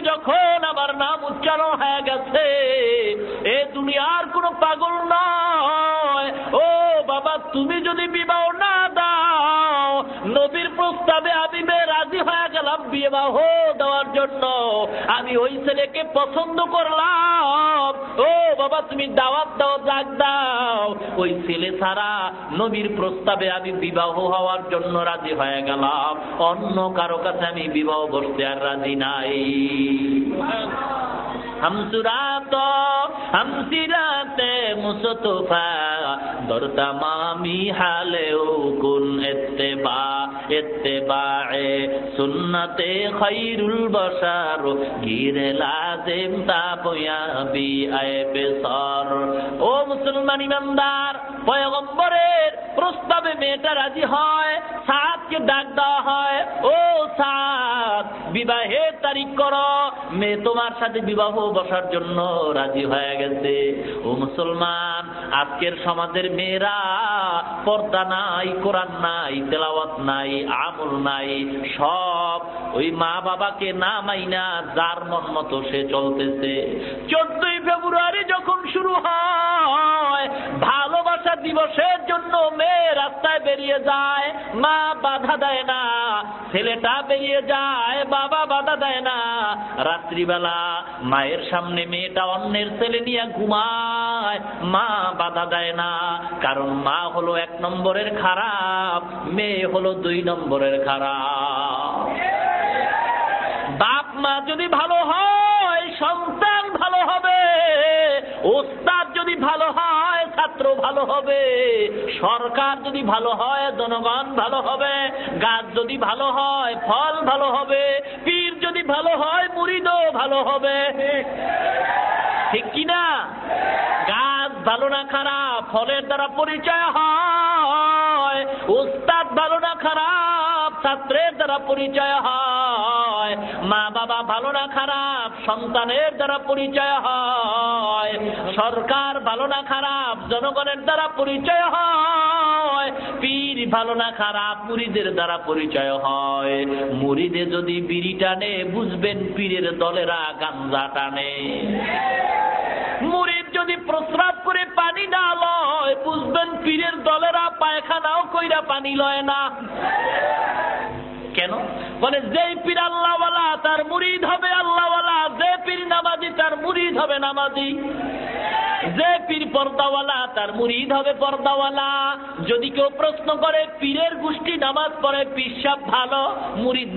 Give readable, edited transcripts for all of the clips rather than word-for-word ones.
যখন আমার নাম উচ্চারণ হয়ে গেছে, এ দুনিয়ার কোনো পাগল নয়। ও বাবা, তুমি যদি বিবাহ না দাও, নবীর প্রস্তাবে আমি রাজি হয়ে গেলাম বিবাহ দেওয়ার জন্য। আমি ওই ছেলেকে পছন্দ করলাম। ও বাবা, তুমি দাওয়াত দাও, ডাক দাও। ওই ছেলে ছাড়া নবীর প্রস্তাবে আমি বিবাহ হওয়ার জন্য রাজি হয়ে গেলাম। অন্য কারো কাছে আমি বিবাহ বসতে আর রাজি নাই। হামসিরাতে মুস্তফা দর তামামি হালেও কুন ইত্তেবায়ে সুন্নতে খায়রুল বশর গিরে লাজিম তাবয়াবি আইবে সর। ও মুসলমান ইমানদার, পয়গম্বরের প্রস্তাবে মেয়েটা রাজি হয়, সাদকে ডাক দেওয়া হয়, ও সাদ বিবাহের তারিখ করো, মেয়ে তোমার সাথে বিবাহ বসার জন্য রাজি হয়ে গেছে। ও মুসলমান, আজকের সমাজের মেয়েরা পর্দা নাই, কোরআন নাই, তেলাওয়াত নাই, আমল নাই, সব ওই মা বাবাকে না মাইনা যার মন মতো সে চলতেছে। 14ই ফেব্রুয়ারি যখন শুরু হয়, ভালোবাসা দিবসের জন্য মেয়ে রাস্তায় বেরিয়ে যায়, মা বাধা দেয় না। ছেলেটা বেরিয়ে যায়, বাবা বাধা দেয় না। রাত্রিবেলা মায়ের সামনে মেয়েটা অন্যের ছেলে নিয়ে ঘুমায়, মা বাধা দেয় না। কারণ মা হলো 1 নম্বরের খারাপ, মেয়ে হলো 2 নম্বরের খারাপ। বাপ মা যদি ভালো হয়, সন্তান ভালো হবে। ওস্তাদ যদি ভালো হয়, ছাত্র ভালো হবে। সরকার যদি ভালো হয়, জনগণ ভালো হবে। গাছ যদি ভালো হয়, ফল ভালো হবে। পীর যদি ভালো হয়, মুরিদও ভালো হবে। ঠিক কিনা? গাছ ভালো না খারাপ, ফলের দ্বারা পরিচয় হয়। ওস্তাদ ভালো না খারাপ, ছাত্রের দ্বারা পরিচয় হয়। মা বাবা ভালো না খারাপ, সন্তানের দ্বারা পরিচয় হয়। সরকার ভালো না খারাপ, জনগণের দ্বারা পরিচয় হয়। পীর ভালো না খারাপ, মুরিদের দ্বারা পরিচয় হয়। মুরিদে যদি বিড়ি টানে, বুঝবেন পীরের দলেরা গাঞ্জা টানে। মুরিদ যদি প্রস্রাব করে পানি না লয়, বুঝবেন পীরের দলেরা পায়খানাও কইরা পানি লয় না। কেন? বলে যেই পীর আল্লাহওয়ালা তার মুরিদ হবে আল্লাহওয়ালা, যে পীর নামাজি তার মুরিদ হবে নামাজি, যে পীর পর্দাওয়ালা তার মুরিদ হবে পর্দাওয়ালা। যদি কেউ প্রশ্ন করে পীরের গোষ্ঠী নামাজ পড়ে, পীর সাহেব ভালো, মুরিদ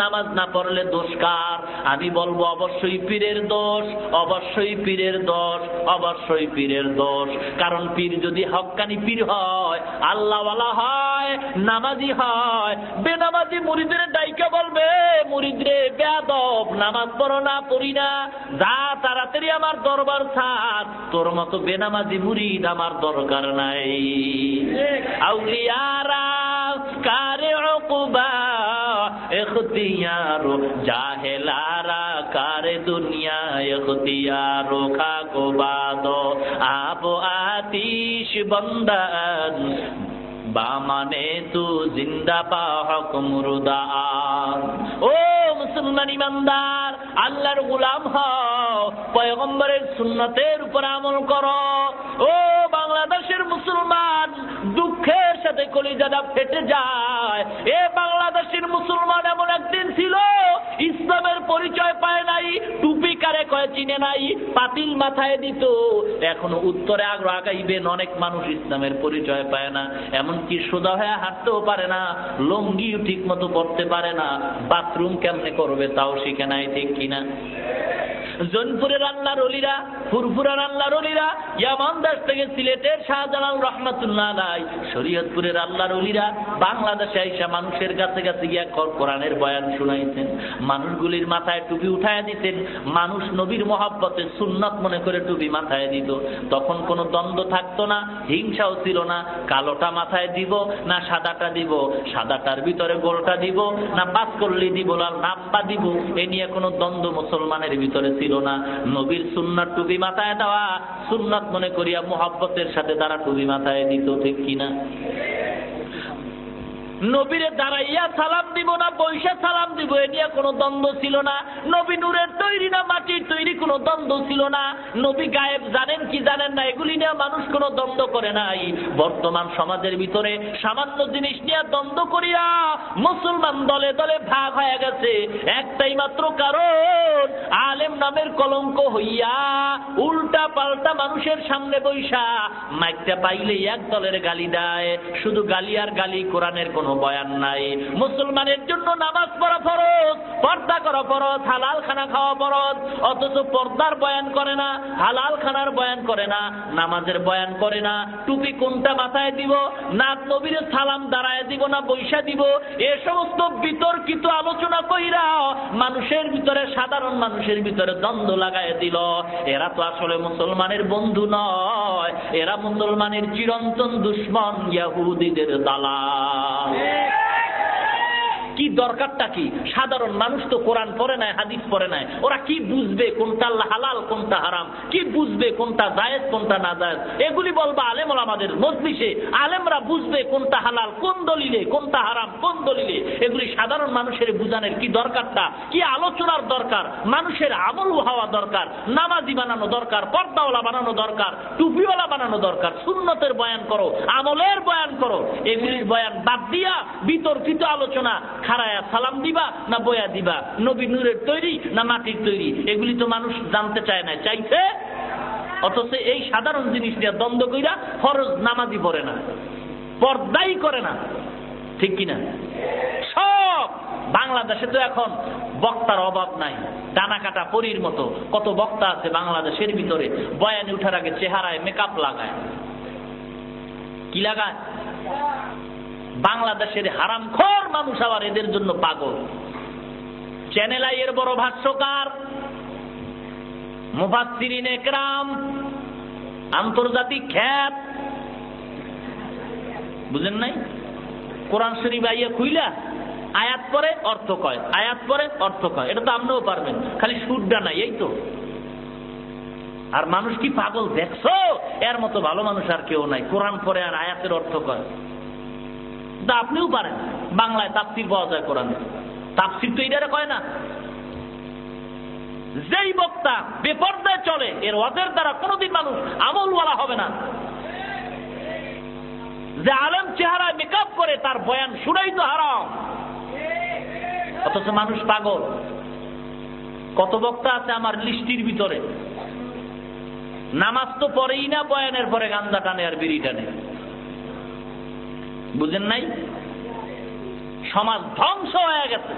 নামাজ না পড়লে দোষ কার? আমি বলবো অবশ্যই পীরের দোষ, অবশ্যই পীরের দোষ, অবশ্যই পীরের দোষ। কারণ পীর যদি হক্কানি পীর হয়, আল্লাহওয়ালা হয়, নামাজি হয়, বেনামাজি মুরিদের ডাইকা বলবে, মুরিদ রে বেয়াদব, নামাজ পড়ো না, পড়ি না, যা তাড়াতাড়ি আমার দরবার ছাড়, তোর মতো বেনামাজি মুরিদ আমার দরকার নাই। আউলিয়ারা কারে উকবা ইখতিয়ার, জাহেলারা কারে দুনিয়া ইখতিয়ার, খাকো বাদো আব আতিশ বন্দান বামানে তু জিন্দা পা হক মুরদান। ও মুসলমান ইমানদার, আল্লাহর গোলাম হও, পয়গম্বরের সুন্নতের উপর আমল করো। ও বাংলাদেশের মুসলমান, দুঃখের সাথে কলিজাটা ফেটে যায়। এ বাংলাদেশের মুসলমান এমন একদিন ছিল, ইসলামের পরিচয় পায় নাই, টুপি কারে কয় চিনে নাই, পাতিল মাথায় দিত। এখনো উত্তরে আগ্রহ আগাইবেন, অনেক মানুষ ইসলামের পরিচয় পায় না, এমনকি সোজা হয়ে হাঁটতেও পারে না, লুঙ্গিও ঠিক মতো পড়তে পারে না, বাথরুম কেমনে করবে তাও শিখে নাই। ঠিক কিনা? জৈনপুরের আল্লাহর ওলিরা, ফুরফুরার আল্লাহর ওলিরা, ইয়ামান দেশ থেকে সিলেটের শাহজালাল রহমাতুল্লাহ আলাইহি, শরীয়তপুরের আল্লাহর ওলিরা বাংলাদেশে আইসা মানুষের কাছে কাছে গিয়া কোরআনের বয়ান শুনাইছেন। মানুষগুলির মাথায় টুপি উঠায় দিতেন। মানুষ নবীর মহব্বতে সুন্নাত মনে করে টুপি মাথায় দিত। তখন কোনো দ্বন্দ্ব থাকতো না, হিংসাও ছিল না। কালোটা মাথায় দিব না সাদাটা দিব, সাদাটার ভিতরে গোলটা দিব না পাঁচকল্লি দিব না নাম্পা দিব, এ নিয়ে কোনো দ্বন্দ্ব মুসলমানের ভিতরে ছিল না। নবীর সুন্নাত টুপি মাথায় দেওয়া সুন্নাত মনে করিয়া মুহাব্বতের সাথে তারা টুপি মাথায় দিত। ঠিক কিনা? নবীরে দাঁড়াইয়া সালাম দিব না বৈশা সালাম দিব এ নিয়ে কোনো দ্বন্দ্ব ছিল না। নবী নূরের তৈরি না মাটির তৈরি কোনো দ্বন্দ্ব ছিল না। নবী গায়েব জানেন কি জানেন না এগুলি নিয়ে মানুষ কোনো দ্বন্দ্ব করে নাই। বর্তমান সমাজের ভিতরে সামান্য জিনিস নিয়ে দ্বন্দ্ব করিয়া মুসলমান দলে দলে ভাগ হয়ে গেছে একটাই মাত্র কারণ, আলেম নামের কলঙ্ক হইয়া উল্টা পাল্টা মানুষের সামনে বৈশা মাইকটা পাইলেই এক দলের গালি দেয়। শুধু গালি আর গালি, কোরআনের কোনো বয়ান নাই। মুসলমানের জন্য নামাজ পড়া ফরজ, পর্দা করা ফরজ, হালাল খানা খাওয়া ফরজ, অথচ পর্দার বয়ান করে না, হালাল খানার বয়ান করে না, নামাজের বয়ান করে না। টুপি কোনটা মাথায় দিব, না নবীর সালাম দাঁড়ায় দিব না বৈশা দিব, এ সমস্ত বিতর্কিত আলোচনা কইরা মানুষের ভিতরে, সাধারণ মানুষের ভিতরে দ্বন্দ্ব লাগায় দিল। এরা তো আসলে মুসলমানের বন্ধু নয়, এরা মুসলমানের চিরন্তন দুশমন, ইহুদিদের দালাল। কি দরকারটা কি? সাধারণ মানুষ তো কোরআন পড়ে নাই, হাদিস পড়ে নাই, ওরা কি বুঝবে কোনটা হালাল কোনটা হারাম, কি বুঝবে কোনটা জায়েজ কোনটা না জায়েজ? এগুলি বলবা আলেম ওলামাদের মজলিসে, আলেমরা বুঝবে কোনটা হালাল কোন দলিলে, কোনটা হারাম কোন দলিলে। এগুলি সাধারণ মানুষের বুঝানোর কি দরকারটা, কি আলোচনার দরকার? মানুষের আমল হওয়া দরকার, নামাজি বানানো দরকার, পর্দাওয়ালা বানানো দরকার, টুপিওয়ালা বানানো দরকার। সুন্নতের বয়ান করো, আমলের বয়ান করো। এগুলির বয়ান বাদ দিয়া বিতর্কিত আলোচনা, খাড়ায়া সালাম দিবা না বয়া দিবা, নবী নূরের তৈরি না মাটির তৈরি, এগুলি তো মানুষ জানতে চায় না, চাইছে। অথচ এই সাধারণ জিনিস নিয়ে দ্বন্দ্ব কইরা ফরজ নামাজি পড়ে না, পর্দাই করে না, ঠিক কিনা? সব বাংলাদেশে তো এখন বক্তার অভাব নাই, ডানা কাটা পরীর মতো কত বক্তা আছে বাংলাদেশের ভিতরে। বয়ানে উঠার আগে চেহারায় মেকআপ লাগায়, কি লাগায়? বাংলাদেশের হারামখোর মানুষ আবার এদের জন্য পাগল। চ্যানেল আই এর বড় ভাষ্যকার, মুফাসসিরিন একরাম, আন্তর্জাতিক খ্যাত, বুঝেন নাই? কোরআন শরীফ আইয়া খুইলা আয়াত পরে অর্থ কয়, আয়াত পরে অর্থ কয়। এটা তো আপনিও পারবেন, খালি সুরটা নাই, এই তো। আর মানুষ কি পাগল দেখছো? এর মতো ভালো মানুষ আর কেউ নাই, কোরআন পরে আর আয়াতের অর্থ কয়। আপনিও পারেন, বাংলায় তাফসীর পাওয়া যায় কোরআনে, তাফসীর তো এটারে কয় না। যেই বক্তা বেপরদায় চলে এর ওয়াজের দ্বারা কোনোদিন মানুষ আমলওয়ালা হবে না। যে আলেম চেহারায় মেকআপ করে তার বয়ান শুনাই তো হারাম, অথচ মানুষ পাগল। কত বক্তা আছে আমার লিস্টির ভিতরে, নামাজ তো পড়েই না, বয়ানের পরে গাঞ্জা টানে আর বিড়ি টানে। বুঝেন নাই? সমাজ ধ্বংস হয়ে গেছে।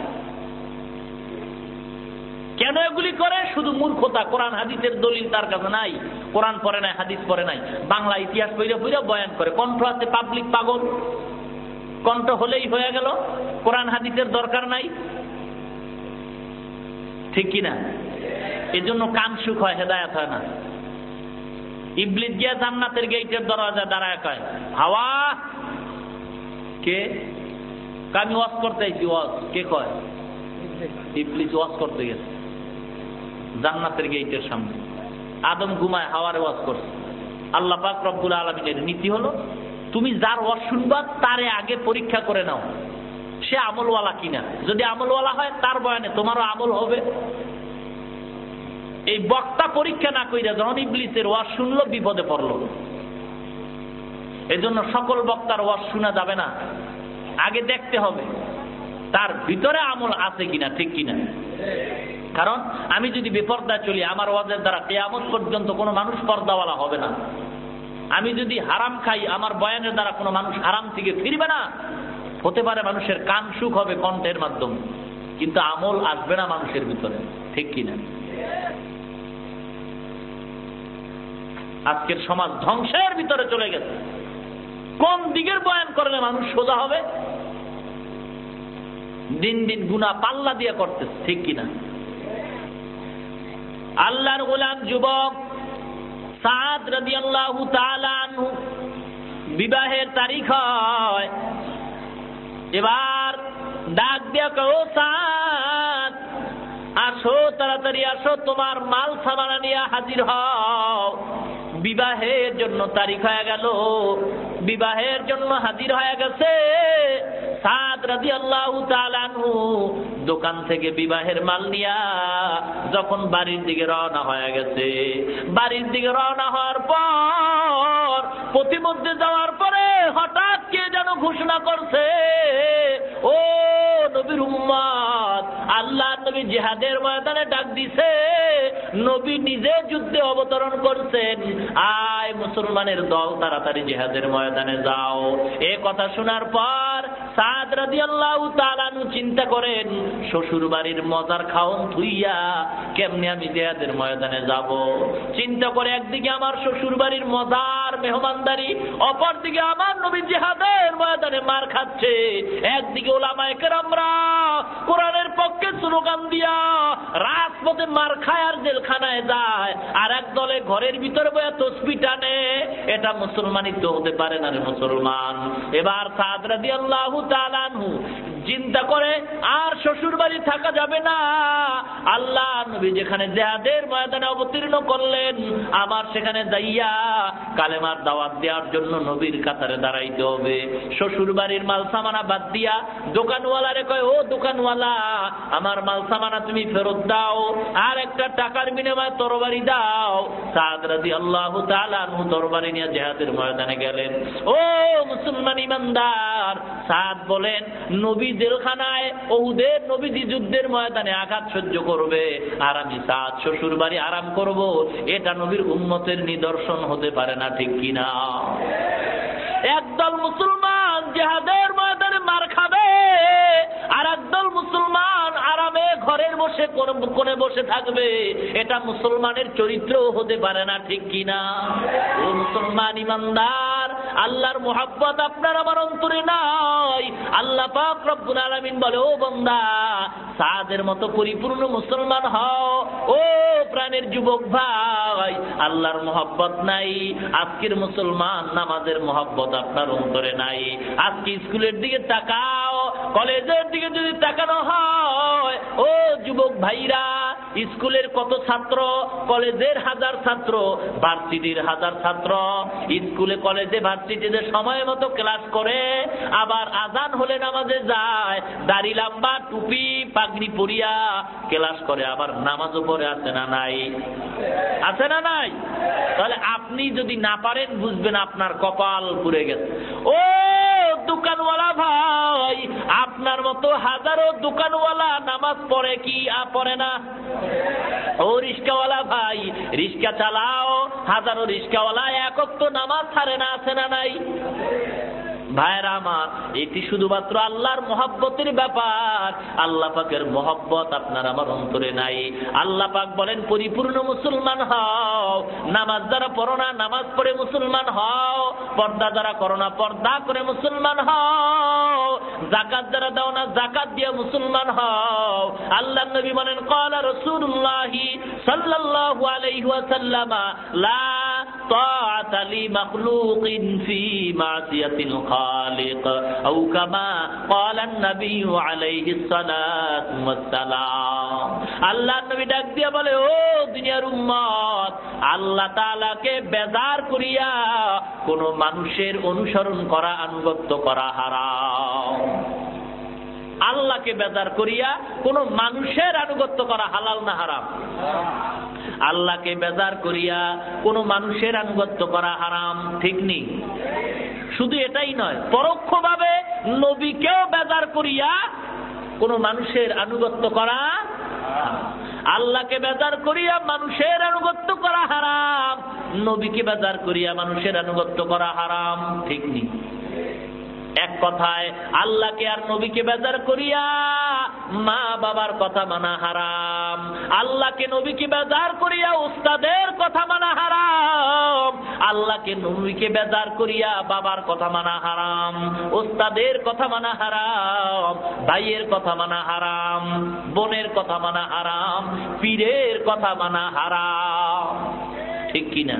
কেন এগুলি করে? শুধু মূর্খতা। কোরআন হাদিসের দলিল তার কাছে নাই, কোরআন পড়ে নাই, হাদিস পড়ে নাই, বাংলা ইতিহাস পড়ে পড়ে বয়ান করে। কণ্ঠ আছে, পাবলিক পাগল, কণ্ঠ হলেই হয়ে গেল, কোরআন হাদিসের দরকার নাই, ঠিক কিনা? এজন্য কান সুখ হয়, হেদায়েত হয় না। ইবলিস গিয়া জান্নাতের গেটের দরজা দাঁড়ায় কয়, হাওয়া কে? আমি ওয়াজ করতে আইছি। ওয়াজ কে কয়? ইবলিস ওয়াজ করতে গেছে জান্নাতের গেটের সামনে। আদম ঘুমায়, হাওয়ারে ওয়াজ করছে। আল্লাহ পাক রব্বুল আলামিনের নীতি হলো, তুমি যার ওয়াজ শুনবা তারে আগে পরীক্ষা করে নাও সে আমলওয়ালা কিনা। যদি আমলওয়ালা হয় তার বয়ানে তোমারও আমল হবে। এই বক্তা পরীক্ষা না কইরা যখন ইবলিসের ওয়াজ শুনলো, বিপদে পড়লো। এজন্য সকল বক্তার ওয়াজ শোনা যাবে না, আগে দেখতে হবে তার ভিতরে আমল আছে কিনা, ঠিক কিনা। কারণ আমি যদি বেপর্দায় চলি, আমার ওয়াজের দ্বারা কিয়ামত পর্যন্ত কোনো মানুষ পর্দাওয়ালা হবে না। আমি যদি হারাম খাই, আমার বয়ানের দ্বারা কোনো মানুষ হারাম থেকে ফিরবে না। হতে পারে মানুষের কান সুখ হবে কণ্ঠের মাধ্যমে, কিন্তু আমল আসবে না মানুষের ভিতরে, ঠিক কিনা। আজকের সমাজ ধ্বংসের ভিতরে চলে গেছে। কোন দিকের বয়ান করলে মানুষ সোজা হবে? দিন দিন গুনাহ পাল্লা দিয়ে করতেছে, ঠিক কিনা। আল্লাহর গোলাম যুবক সাদ রাদিয়াল্লাহু তাআলা আনহু বিবাহের তারিখ হয়। এবার ডাক দিয়া কও, সাদ আসো, তাড়াতাড়ি আসো, তোমার মাল সামানা নিয়ে হাজির হও, বিবাহের জন্য তারিখ হয়ে গেল। বিবাহের জন্য হাজির হয়ে গেছে। সাদ রাদিয়াল্লাহু তাআলা আনহু দোকান থেকে বিবাহের মাল নিয়া যখন বাড়ির দিকে রওনা হয়ে গেছে, বাড়ির দিকে রওনা হওয়ার পর প্রতিমধ্যে যাওয়ার পরে হঠাৎ কে যেন ঘোষণা করছে, ও নবীর উম্মত, আল্লাহ নবী জিহাদের ময়দানে ডাক দিছে, নবী নিজে যুদ্ধে অবতরণ করছেন, আয় মুসলমানের দল তাড়াতাড়ি জিহাদের ময়দানে যাও। এ কথা শোনার পর সাদ রাদিয়াল্লাহু তাআলা আনহু চিন্তা করেন, শ্বশুর বাড়ির মজার খাওন থুইয়া কেমনে আমি জিহাদের ময়দানে যাব। চিন্তা করে একদিকে আমার শ্বশুর বাড়ির মজার মেহমানদারি, অপরদিকে আমার নবী জিহাদের ময়দানে মার খাচ্ছে, একদিকে উলামায়ে কেরামরা কোরআনের পক্ষে স্লোগান দিয়া রাজপথে মার খায় আর জেলখানায় যায়, আর এক দলে ঘরের ভিতরে বয়া তসবিহ টানে। এটা মুসলমানই তো হতে পারে না রে মুসলমান। এবার সাদ রাদিয়াল্লাহু তাআলা আনহু চিন্তা করে আর শ্বশুর বাড়ি থাকা যাবে না, আল্লাহ নবী যেখানে জিহাদের ময়দানে অবতীর্ণ করলেন, আমার সেখানে যাইয়া কালেমার দাওয়াত দেওয়ার জন্য নবীর কাতারে দাঁড়াইতে হবে। শ্বশুর বাড়ির মাল সামানা বাদ দিয়া দোকানওয়ালারে কয়, ও দোকানওয়ালা, আমার মাল সামানা তুমি ফেরত দাও, আর একটা টাকার বিনিময়ে তরবারি দাও। সাদ রাদিয়াল্লাহু তাআলা আনহু তরবারি নিয়ে জিহাদের ময়দানে গেলেন। ও মুসলমান ইমানদার, সাদ বলেন, নবী জেলখানায় ওহুদের নবীজি যুদ্ধের ময়দানে আঘাত সহ্য করবে, আর আমি সাদ শ্বশুর বাড়ি আরাম করব, এটা নবীর উম্মতের নিদর্শন হতে পারে না, ঠিক কিনা? একদল মুসলমান জিহাদের ময়দানে মার খাবে, আর একদল মুসলমান আরামে ঘরের বসে কোণে বসে থাকবে, এটা মুসলমানের চরিত্র হতে পারে না, ঠিক কিনা? ও মুসলমান ইমানদার, আল্লাহর মুহাব্বত আপনার আমার অন্তরে নাই। আল্লাহ পাক রব্বুল আলামিন বলে, ও বান্দা, সাদের মতো পরিপূর্ণ মুসলমান হও। ও প্রাণের যুবক ভাই, আল্লাহর মুহাব্বত নাই, আজকের মুসলমান নামাজের মুহাব্বত আপনার অন্তরে নাই। আজকে স্কুলের দিকে তাকাও, কলেজের দিকে যদি তাকানো হয়, ও যুবক ভাইরা, স্কুলের কত ছাত্র, কলেজের হাজার ছাত্র, ভার্সিটির হাজার ছাত্র, স্কুলে কলেজে ভার্সিটিতে সময় মতো ক্লাস করে, আবার আজান হলে নামাজে যায়, দাড়ি লম্বা টুপি পাগড়ি পরিয়া ক্লাস করে, আবার নামাজও পড়ে, আছে না নাই? আছে না নাই? তাহলে আপনি যদি না পারেন বুঝবেন আপনার কপাল পুড়ে গেছে। ও দোকানওয়ালা ভাই, আপনার মতো হাজারো দোকানওয়ালা নামাজ পড়ে কি পড়ে না? ও রিস্কাওয়ালা ভাই, রিস্কা চালাও, হাজারো রিস্কাওয়ালা এক ওয়াক্ত নামাজ ছাড়ে না, আছে না নাই? ভাইরা আমার, এটি শুধুমাত্র আল্লাহর মহব্বতের ব্যাপার। আল্লাহ পাকের মহব্বত আপনার আমার অন্তরে নাই। আল্লাহ পাক বলেন, পরিপূর্ণ মুসলমান হও, নামাজ যারা পড়ো না নামাজ পড়ে মুসলমান হও, পর্দা যারা করো না পর্দা করে মুসলমান হও, যাকাত যারা দাও না যাকাত দিয়ে মুসলমান হও। আল্লাহ নবী বলেন, ক্বালা রাসূলুল্লাহ সাল্লাল্লাহু আলাইহি ওয়াসাল্লাম, লা তাআতা লি মাখলুকিন ফি মাসিয়াতিল খালিক, আও কামা ক্বালা নবী আলাইহিস সালাতু ওয়াস সালাম। আল্লাহ নবী ডাক দিয়া বলে, ও দুনিয়ার উম্মত, আল্লাহ তাআলাকে বেজার করিয়া কোন মানুষের অনুসরণ করা, আনুগত্য করা হারাম। আল্লাহকে বেজার করিয়া কোন মানুষের আনুগত্য করা হালাল না হারাম? আল্লাহকে বেজার করিয়া কোন মানুষের আনুগত্য করা হারাম, ঠিক নেই? শুধু এটাই নয়, পরোক্ষভাবে নবীকেও বেজার করিয়া কোন মানুষের আনুগত্য করা, আল্লাহকে বেজার করিয়া মানুষের আনুগত্য করা হারাম, নবীকে বেজার করিয়া মানুষের আনুগত্য করা হারাম, ঠিক নেই? এক কথায়, আল্লাহকে আর নবীকে বেজার করিয়া মা বাবার কথা মানা হারাম, আল্লাহকে নবীকে বেজার করিয়া উস্তাদের কথা মানা হারাম, আল্লাহকে নবীকে বেজার করিয়া বাবার কথা মানা হারাম, উস্তাদের কথা মানা হারাম, ভাইয়ের কথা মানা হারাম, বোনের কথা মানা হারাম, পীরের কথা মানা হারাম, ঠিক কিনা?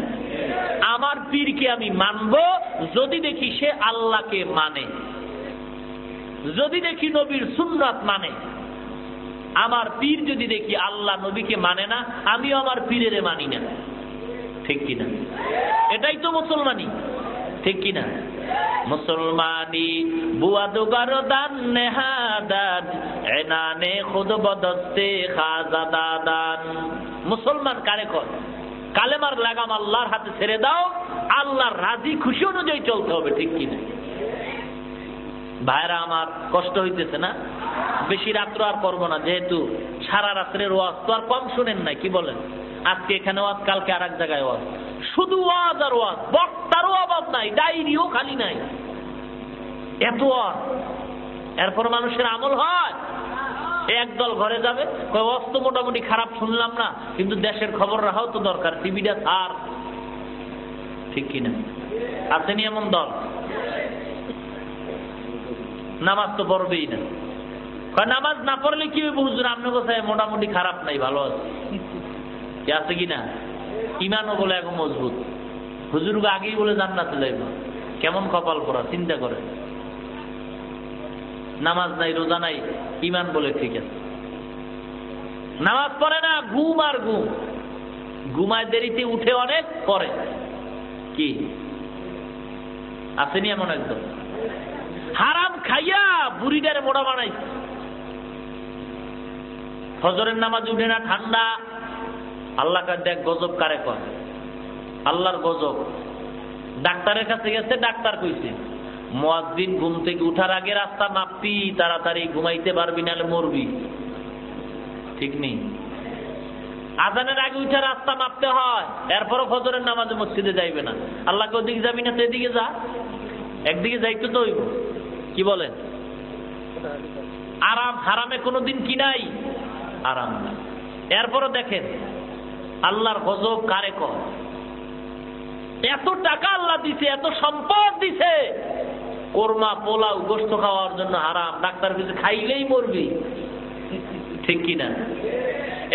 আমার পীরকে আমি মানব যদি দেখি সে আল্লাহকে মানে, যদি দেখি নবীর সুন্নাত মানে। আমার পীর যদি দেখি আল্লাহ নবীকে মানে না, আমিও আমার পীরের মানি না, ঠিক কিনা? এটাই তো মুসলমানি। ঠিক কিনা? মুসলমানি বুয়াদু গরদান নেহাদান এনানে খুদ বদস্তে খাজাদাদান। মুসলমান কারে কর? কালেমার লাগাম আল্লাহর হাতে ছেড়ে দাও, আল্লাহর রাজি খুশি অনুযায়ী চলতে হবে, ঠিক কিনা? ভাইরা আমার, কষ্ট হইতেছে না? বেশি রাত্র আর করবো না, যেহেতু সারা রাত্রের ওয়াজ তো আর কম শুনেন নাই, কি বলেন? আজকে এখানে ওয়াজ, কালকে আর এক জায়গায় ওয়াজ, শুধু ওয়াজ আর ওয়াজ, বক্তারও আবাদ নাই, ডায়েরিও খালি নাই, এত ওয়াজ। এরপর মানুষের আমল হয়? একদল ঘরে যাবে, ওয়াজ তো মোটামুটি খারাপ শুনলাম না, কিন্তু দেশের খবর রাখাও তো দরকার, টিভিটা ছাড়, ঠিক কিনা? আসেনি এমন দল? নামাজ তো পড়বেই না, নামাজ না পড়লে কি হইব হুজুর? আপনার কোথায় মোটামুটি খারাপ নাই, ভালো আছে, কি আছে কিনা? ইমানও বলে এখন মজবুত, হুজুরকে আগেই বলে জান্নাতে যাইব, কেমন কপাল পড়া, চিন্তা করে। নামাজ নাই, রোজা নাই, ইমান বলে ঠিক আছে। নামাজ পড়ে না, ঘুম আর ঘুম, ঘুমায় দেরিতে, উঠে অনেক পরে, কি আসেনি এমন একদম? হারাম খাইয়া বুড়িটারে মোড়া বানাই, ফজরের নামাজ উঠে না, ঠান্ডা। আল্লাহ কার দেখ গজব কারে কয়, আল্লাহর গজব। ডাক্তারের কাছে গেছে, ডাক্তার কইছে মুয়াজ্জিন ঘুম থেকে উঠার আগে রাস্তা মাপবি, তাড়াতাড়ি ঘুমাইতে পারবি নাহলে মরবি, ঠিক নেই? আজানের আগে উঠে রাস্তা মাপতে হয়, এরপরও ফজরের নামাজে মসজিদে যাইবে না। আল্লাহকে ওদিকে যাবি না তো এদিকে যা, একদিকে যাইতে তো হইব, কি বলেন? আরাম হারামে কোনোদিন কি নাই? আরাম না। এরপরও দেখেন আল্লাহর গজব কারে কয়। এত টাকা আল্লাহ দিছে, এত সম্পদ দিছে, কোরমা পোলাও গোশত খাওয়ার জন্য হারাম, ডাক্তার কিছু খাইলেই মরবি, ঠিক কিনা?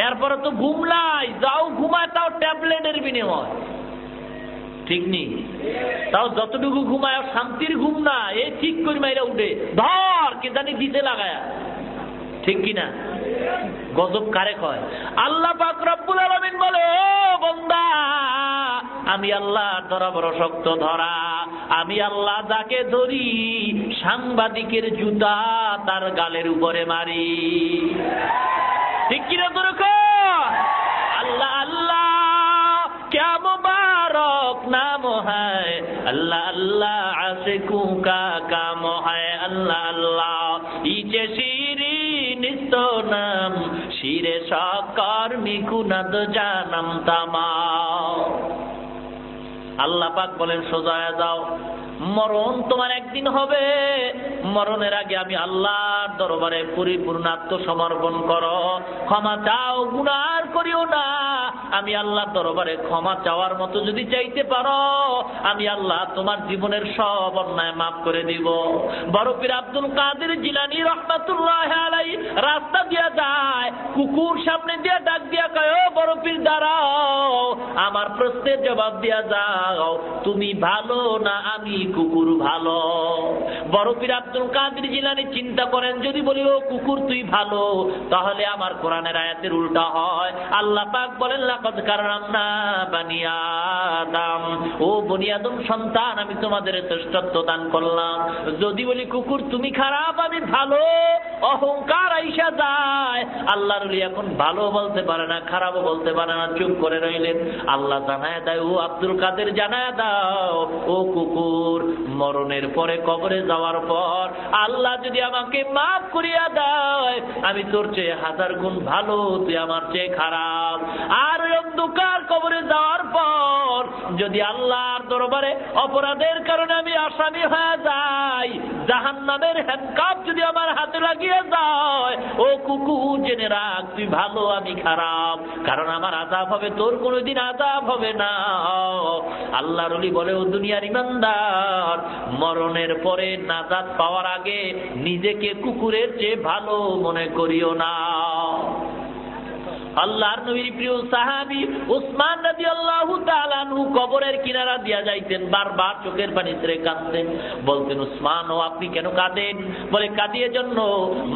এরপরে তো ঘুম নাই, যাও ঘুমায় তাও ট্যাবলেটের বিনিময়, ঠিক নেই? তাও যতটুকু ঘুমায় শান্তির ঘুম না, এই ঠিক করে মাইরা উঠে ধর কে জানি দিতে লাগায়া, ঠিক কিনা? গজব কারে কয়? আল্লাহ পাক রব্বুল আলামিন বলে, ও বান্দা, আমি আল্লাহ ধরা বড় শক্ত ধরা, আমি আল্লাহ যাকে ধরি সাংবাদিকের জুতা তার গালের উপরে মারি, ঠিক কিনা? তোর আল্লাহ আল্লাহ क्या मुबारक नाम है, अल्लाह अल्लाह आशिकों का काम है, अल्लाह अल्लाह इचे शिरी निस्तो नाम शिरे साकार मिकुनाद जानम तामाओ। আল্লাহ পাক বলেন সোজা যাও, মরণ তোমার একদিন হবে, মরণের আগে আমি আল্লাহর দরবারে পরিপূর্ণ আত্মসমর্পণ করো, ক্ষমা চাও, গুনাহ করিও না। আমি আল্লাহর দরবারে ক্ষমা চাওয়ার মতো যদি চাইতে পারো, আমি আল্লাহ তোমার জীবনের সব অন্যায় মাফ করে দিব। বড় পীর আব্দুল কাদের জিলানী রাহমাতুল্লাহ আলাইহি রাস্তা দিয়া যায়, কুকুর সামনে দিয়া ডাক দিয়া কয়, ও বড় পীর দাঁড়াও, আমার প্রশ্নের জবাব দিয়া যাও, তুমি ভালো না আমি কুকুর ভালো? বড় পীর আব্দুল কাদের জিলানী চিন্তা করেন, যদি বলি ও কুকুর তুই ভালো, তাহলে আমার কোরআনের আয়াতের উল্টা হয়। আল্লাহ পাক বলেন, লাকাদ কাররামনা বানি আদম, ও বনি আদম সন্তান, আমি তোমাদের শ্রেষ্ঠত্ব দান করলাম। যদি বলি কুকুর তুমি খারাপ আমি ভালো, অহংকার আইসা যায়, আল্লাহর ওলি এখন ভালো বলতে পারে না, খারাপও বলতে পারে না, চুপ করে রইলেন। আল্লাহ জানায় দেয়, ও আব্দুল কাদের জানায় দাও, ও কুকুর, মরণের পরে কবরে যাওয়ার পর আল্লাহ যদি আমাকে মাফ করিয়া দেয়, আমি তোর চেয়ে 1000 গুণ ভালো, তুই আমার চেয়ে খারাপ। আর ওই অন্ধকার কবরে যাওয়ার পর যদি আল্লাহর দরবারে অপরাধের কারণে আমি আসামি হয়ে যাই, জাহান্নামের হ্যান্ডকাপ যদি আমার হাতে লাগিয়ে যায়, ও কুকুর জেনে রাখ, তুই ভালো আমি খারাপ, কারণ আমার আযাব হবে, তোর কোনোদিন আযাব হবে না। আল্লাহর ওলি বলে, ও দুনিয়ার ইমানদার, মরণের পরে নাজাত পাওয়ার আগে নিজেকে কুকুরের চেয়ে ভালো মনে করিও না। আল্লাহর নবীর প্রিয় সাহাবী উসমান রাদিয়াল্লাহু তাআলা আনহু কবরের কিনারা দিয়া যাইতেন, বারবার চোখের পানি ছেড়ে কাঁদতেন। বলতেন, উসমান ও আপনি কেন কাঁদেন? বলে, কাঁদি এজন্য,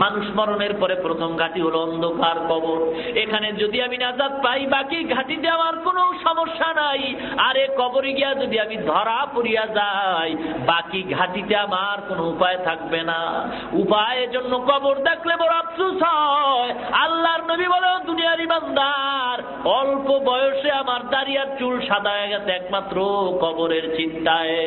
মানুষ মরণের পরে প্রথম ঘাটি হলো অন্ধকার কবর। এখানে যদি আমি নাজাত পাই, বাকি ঘাটিতে আমার কোনো সমস্যা নাই। আরে কবরে গিয়া যদি আমি ধরা পড়িয়া যাই, বাকি ঘাটিতে আমার কোনো উপায় থাকবে না। উপায়ের জন্য কবর দেখলে বড় আফসোস হয়। আল্লাহর নবী বলে, দুনিয়ার ইমানদার, অল্প বয়সে আমার দাড়িয়ার চুল সাদা হয়ে গেছে একমাত্র কবরের চিন্তায়।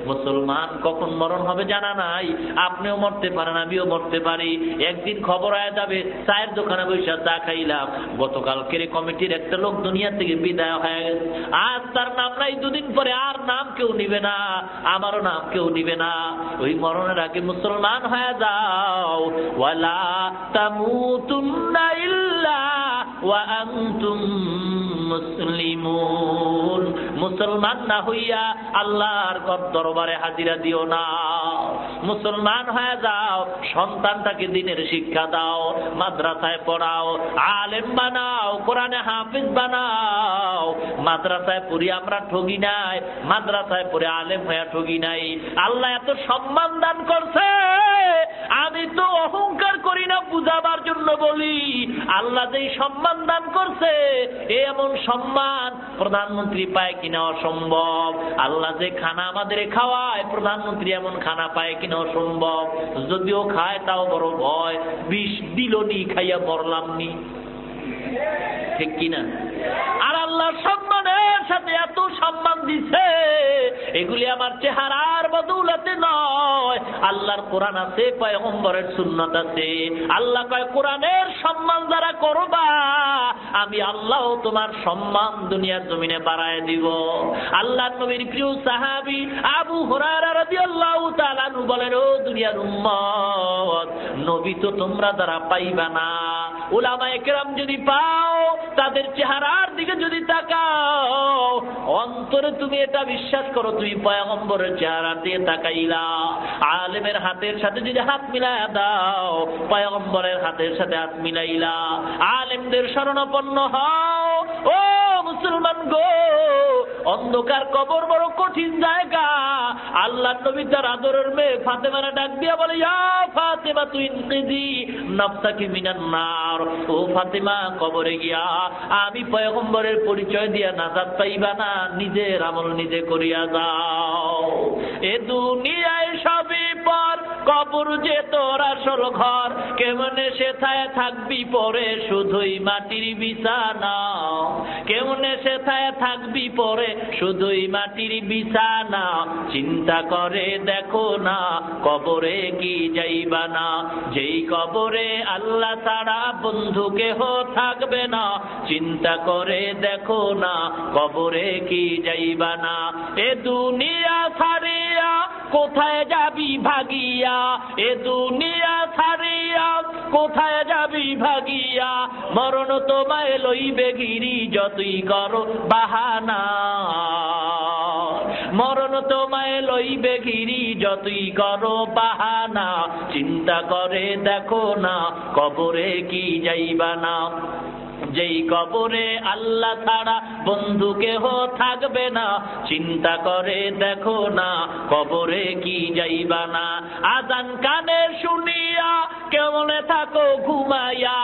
মুসলমান কখন মরণ হবে জানা নাই। আপনিও মরতে পারেন, আমিও মরতে পারি। একদিন খবর হয়ে যাবে, চায়ের দোকানে বসে চা খাইলাম, গতকালকের কমিটির একটা লোক দুনিয়া থেকে বিদায় হয়ে গেছে, আজ তার নাম নাই, দুদিন পরে আর নাম কেউ নিবে না, আমারও নাম কেউ নিবে না। ওই মরণের আগে মুসলমান হয়ে যাও। ওয়ালা তামুতুন্না ইল্লা ওয়া আনতুম মুসলিমুন। মুসলমান না হইয়া আল্লাহর দরবারে হাজিরা দিও না। মুসলমান হয়ে যাও, সন্তানটাকে দিনের শিক্ষা দাও, মাদ্রাসায় পড়াও, আলেম বানাও, কোরআনে হাফিজ বানাও। মাদ্রাসায় পড়ি আমরা ঠগি নাই, মাদ্রাসায় পড়ে আলেম হয়ে ঠগি নাই। আল্লাহ এত সম্মান দান করছে, আমি তো অহংকার করি না, বুঝাবার জন্য বলি। আল্লাহ যেই সম্মান দান করছে, এমন সম্মান প্রধানমন্ত্রী পায় কিনা অসম্ভব। আল্লাহ যে খানা আমাদের খাওয়ায়, প্রধানমন্ত্রী এমন খানা পায় কিনা অসম্ভব। যদিও খায় তাও বড় ভয়, বিষ দিলনি, খাইয়া মরলাম নি, ঠিক কিনা? আর আল্লাহ সম্মানের সাথে এত সম্মান দিছে, এগুলি আমার চেহারার বদৌলতে নয়। আল্লাহর কোরআন আছে, পয়গম্বরের সুন্নাত আছে। আল্লাহ কয়, কোরআনের সম্মান যারা করবা, আমি আল্লাহ তোমার সম্মান দুনিয়ার জমিনে বাড়ায় দিব। আল্লাহর নবীর প্রিয় সাহাবী আবু হুরায়রা রাদিয়াল্লাহু তাআলা আনহু বলেন, ও দুনিয়ার উম্মত, নবী তো তোমরা দ্বারা পাইবা না। উলামায়ে কেরাম যদি পাও, তাদের চেহারার দিকে যদি তাকাও, অন্তরে তুমি এটা বিশ্বাস করো তুমি পয়গম্বরের চেহারা দিয়ে তাকাইলা। আলেমের হাতের সাথে যদি হাত মিলাইয়া দাও, পয়গম্বরের হাতের সাথে হাত মিলাইলা। আলেমদের শরণাপন্ন হও। ও মুসলমান গো, অন্ধকার কবর বড় কঠিন জায়গা। আল্লাহ নবী তার আদরের মেয়ে ফাতেমারে ডাক দিয়া বলে, ইয়া ফাতেমা তুই ইনকিজি নাফসাকি মিনান নার। ও ফাতেমা, কবরে গিয়া আমি পয়গম্বরের পরিচয় দিয়া নাজাত পাইবা না, নিজের আমল নিজে করিয়া যাও। এ দুনিয়ায় সবই পর, কবর যে তোর আসল ঘর। কেমনে সেথায় থাকবি পরে শুধুই মাটির বিছানা, কেমনে সেথায় থাকবি পরে শুধুই মাটির বিছানা। চিন্তা করে দেখো না, কবরে কি যাইবা না। যেই কবরে আল্লাহ ছাড়া বন্ধু কেহ থাকবে না, চিন্তা করে দেখো না, কবরে কি যাইবা না। এ দুনিয়া ছাড়িয়া কোথায় যাবি ভাগিয়া, এ দুনিয়া ছাড়িয়া কোথায় যাবি ভাগিয়া। মরণ তোমায় লইবে ঘিরি যতই করো বাহানা, মরণ তোমায় লইবে ঘিরি যতই করো বাহানা। চিন্তা করে দেখো না, কবরে কি যাইবা না। যেই কবরে আল্লাহ ছাড়া বন্ধু কেহ থাকবে না, চিন্তা করে দেখো না, কবরে কি যাইবা না। আজান কানে শুনিয়া কেমনে থাকো ঘুমাইয়া,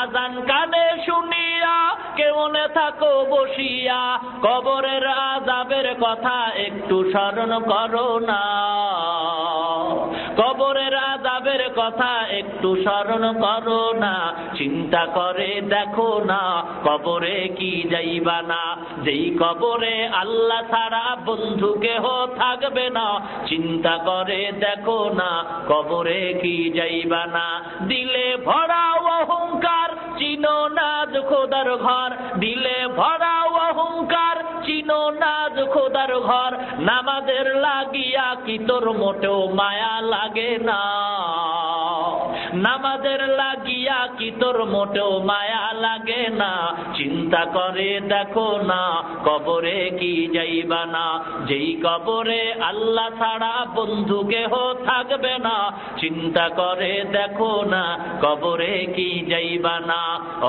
আজান কানে শুনিয়া কেমনে থাকো বসিয়া। কবরের আযাবের কথা একটু স্মরণ করো না, কবরের আযাবের কথা একটু স্মরণ করো না। চিন্তা করে দেখো না, কবরে কি যাইবা না। যেই কবরে আল্লাহ ছাড়া বন্ধু কেহ থাকবে না, চিন্তা করে দেখো না, কবরে কি যাইবা না। দিলে ভরা অহংকার, চিনো না খোদার ঘর। দিলে ভরা অহংকার, চিনো না খোদার ঘর। নামাজের লাগিয়া কি তোর মোটেও মায়া লাগে না, নামাজের লাগিয়া কি তোর মোটেও মায়া লাগে না, চিন্তা করে দেখো না কবরে কি যাইবা না, যেই কবরে আল্লাহ ছাড়া বন্ধু কেহ থাকবে না, চিন্তা করে দেখো না কবরে কি যাইবা না,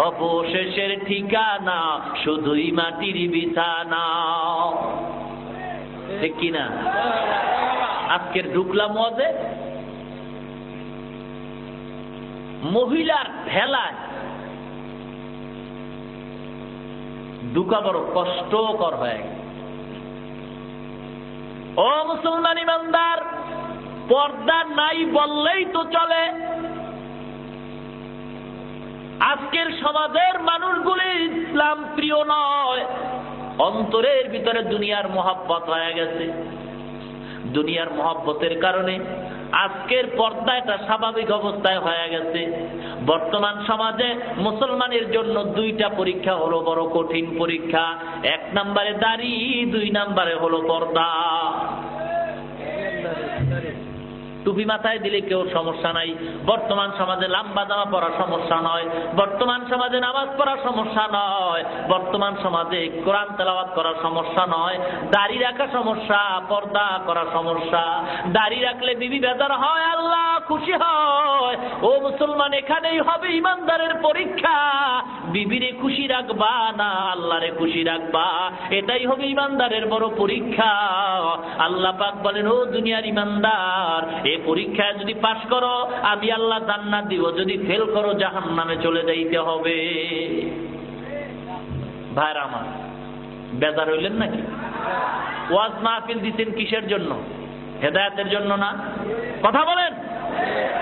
অবশেষের ঠিকানা শুধুই মাটির বিছানা। ঠিক কিনা? আজকের ঢুকলাম মজে মহিলার ভেলায় ঢুকা বড় কষ্টকর হয়ে গেছে। ও মুসলমান ইমানদার, পর্দা নাই বললেই তো চলে। আজকের সমাজের মানুষগুলি ইসলাম প্রিয় নয়, অন্তরের ভিতরে দুনিয়ার মহব্বত হয়ে গেছে। দুনিয়ার মহব্বতের কারণে আজকের পর্দা এটা স্বাভাবিক অবস্থায় হয়ে গেছে। বর্তমান সমাজে মুসলমানের জন্য দুইটা পরীক্ষা হলো বড় কঠিন পরীক্ষা। এক নম্বরে দাড়ি, দুই নম্বরে হলো পর্দা। টুপি মাথায় দিলে কেউ সমস্যা নাই, বর্তমান সমাজে লম্বা জামা পরা সমস্যা নয়, বর্তমান সমাজে নামাজ পড়া সমস্যা নয়, বর্তমান সমাজে কোরআন তেলাওয়াত করা সমস্যা নয়, দাড়ি রাখা সমস্যা, পর্দা করা সমস্যা। দাড়ি রাখলে বিবি বেজার হয়, আল্লাহ খুশি হয়। ও মুসলমান, এখানেই হবে ইমানদারের পরীক্ষা। বিবিরে খুশি রাখবা না আল্লাহরে খুশি রাখবা, এটাই হবে ইমানদারের বড় পরীক্ষা। আল্লাহ পাক বলেন, ও দুনিয়ার ইমানদার, পরীক্ষায় যদি পাশ করো আমি আল্লাহ জান্নাত দিব, যদি ফেল করো জাহান্নামে চলে যাইতে হবে। ভাইরা আমার, বেজার হইলেন নাকি? ওয়াজ মাহফিল দিতেন কিসের জন্য? হেদায়েতের জন্য না? কথা বলেন,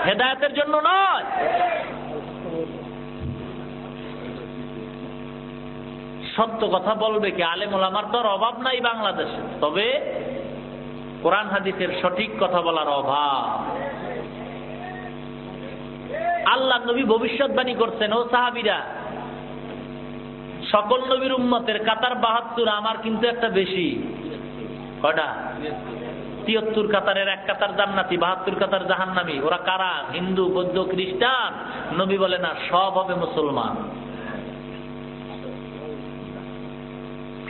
হেদায়েতের জন্য নয়। সত্য কথা বলবে কি? আলেম ওলামার তো অভাব নাই বাংলাদেশে, তবে কোরআন হাদিসের সঠিক কথা বলার অভাব। আল্লাহ নবী ভবিষ্যৎবাণী করছেন, ও সাহাবীরা, সকল নবীর উম্মতের কাতার ৭২, আমার কিন্তু একটা বেশি। কয়টা? ৭৩ কাতারের এক কাতার জান্নাতি, ৭২ কাতার জাহান্নামী। ওরা কারা? হিন্দু, বৌদ্ধ, খ্রিস্টান? নবী বলে না, সব হবে মুসলমান।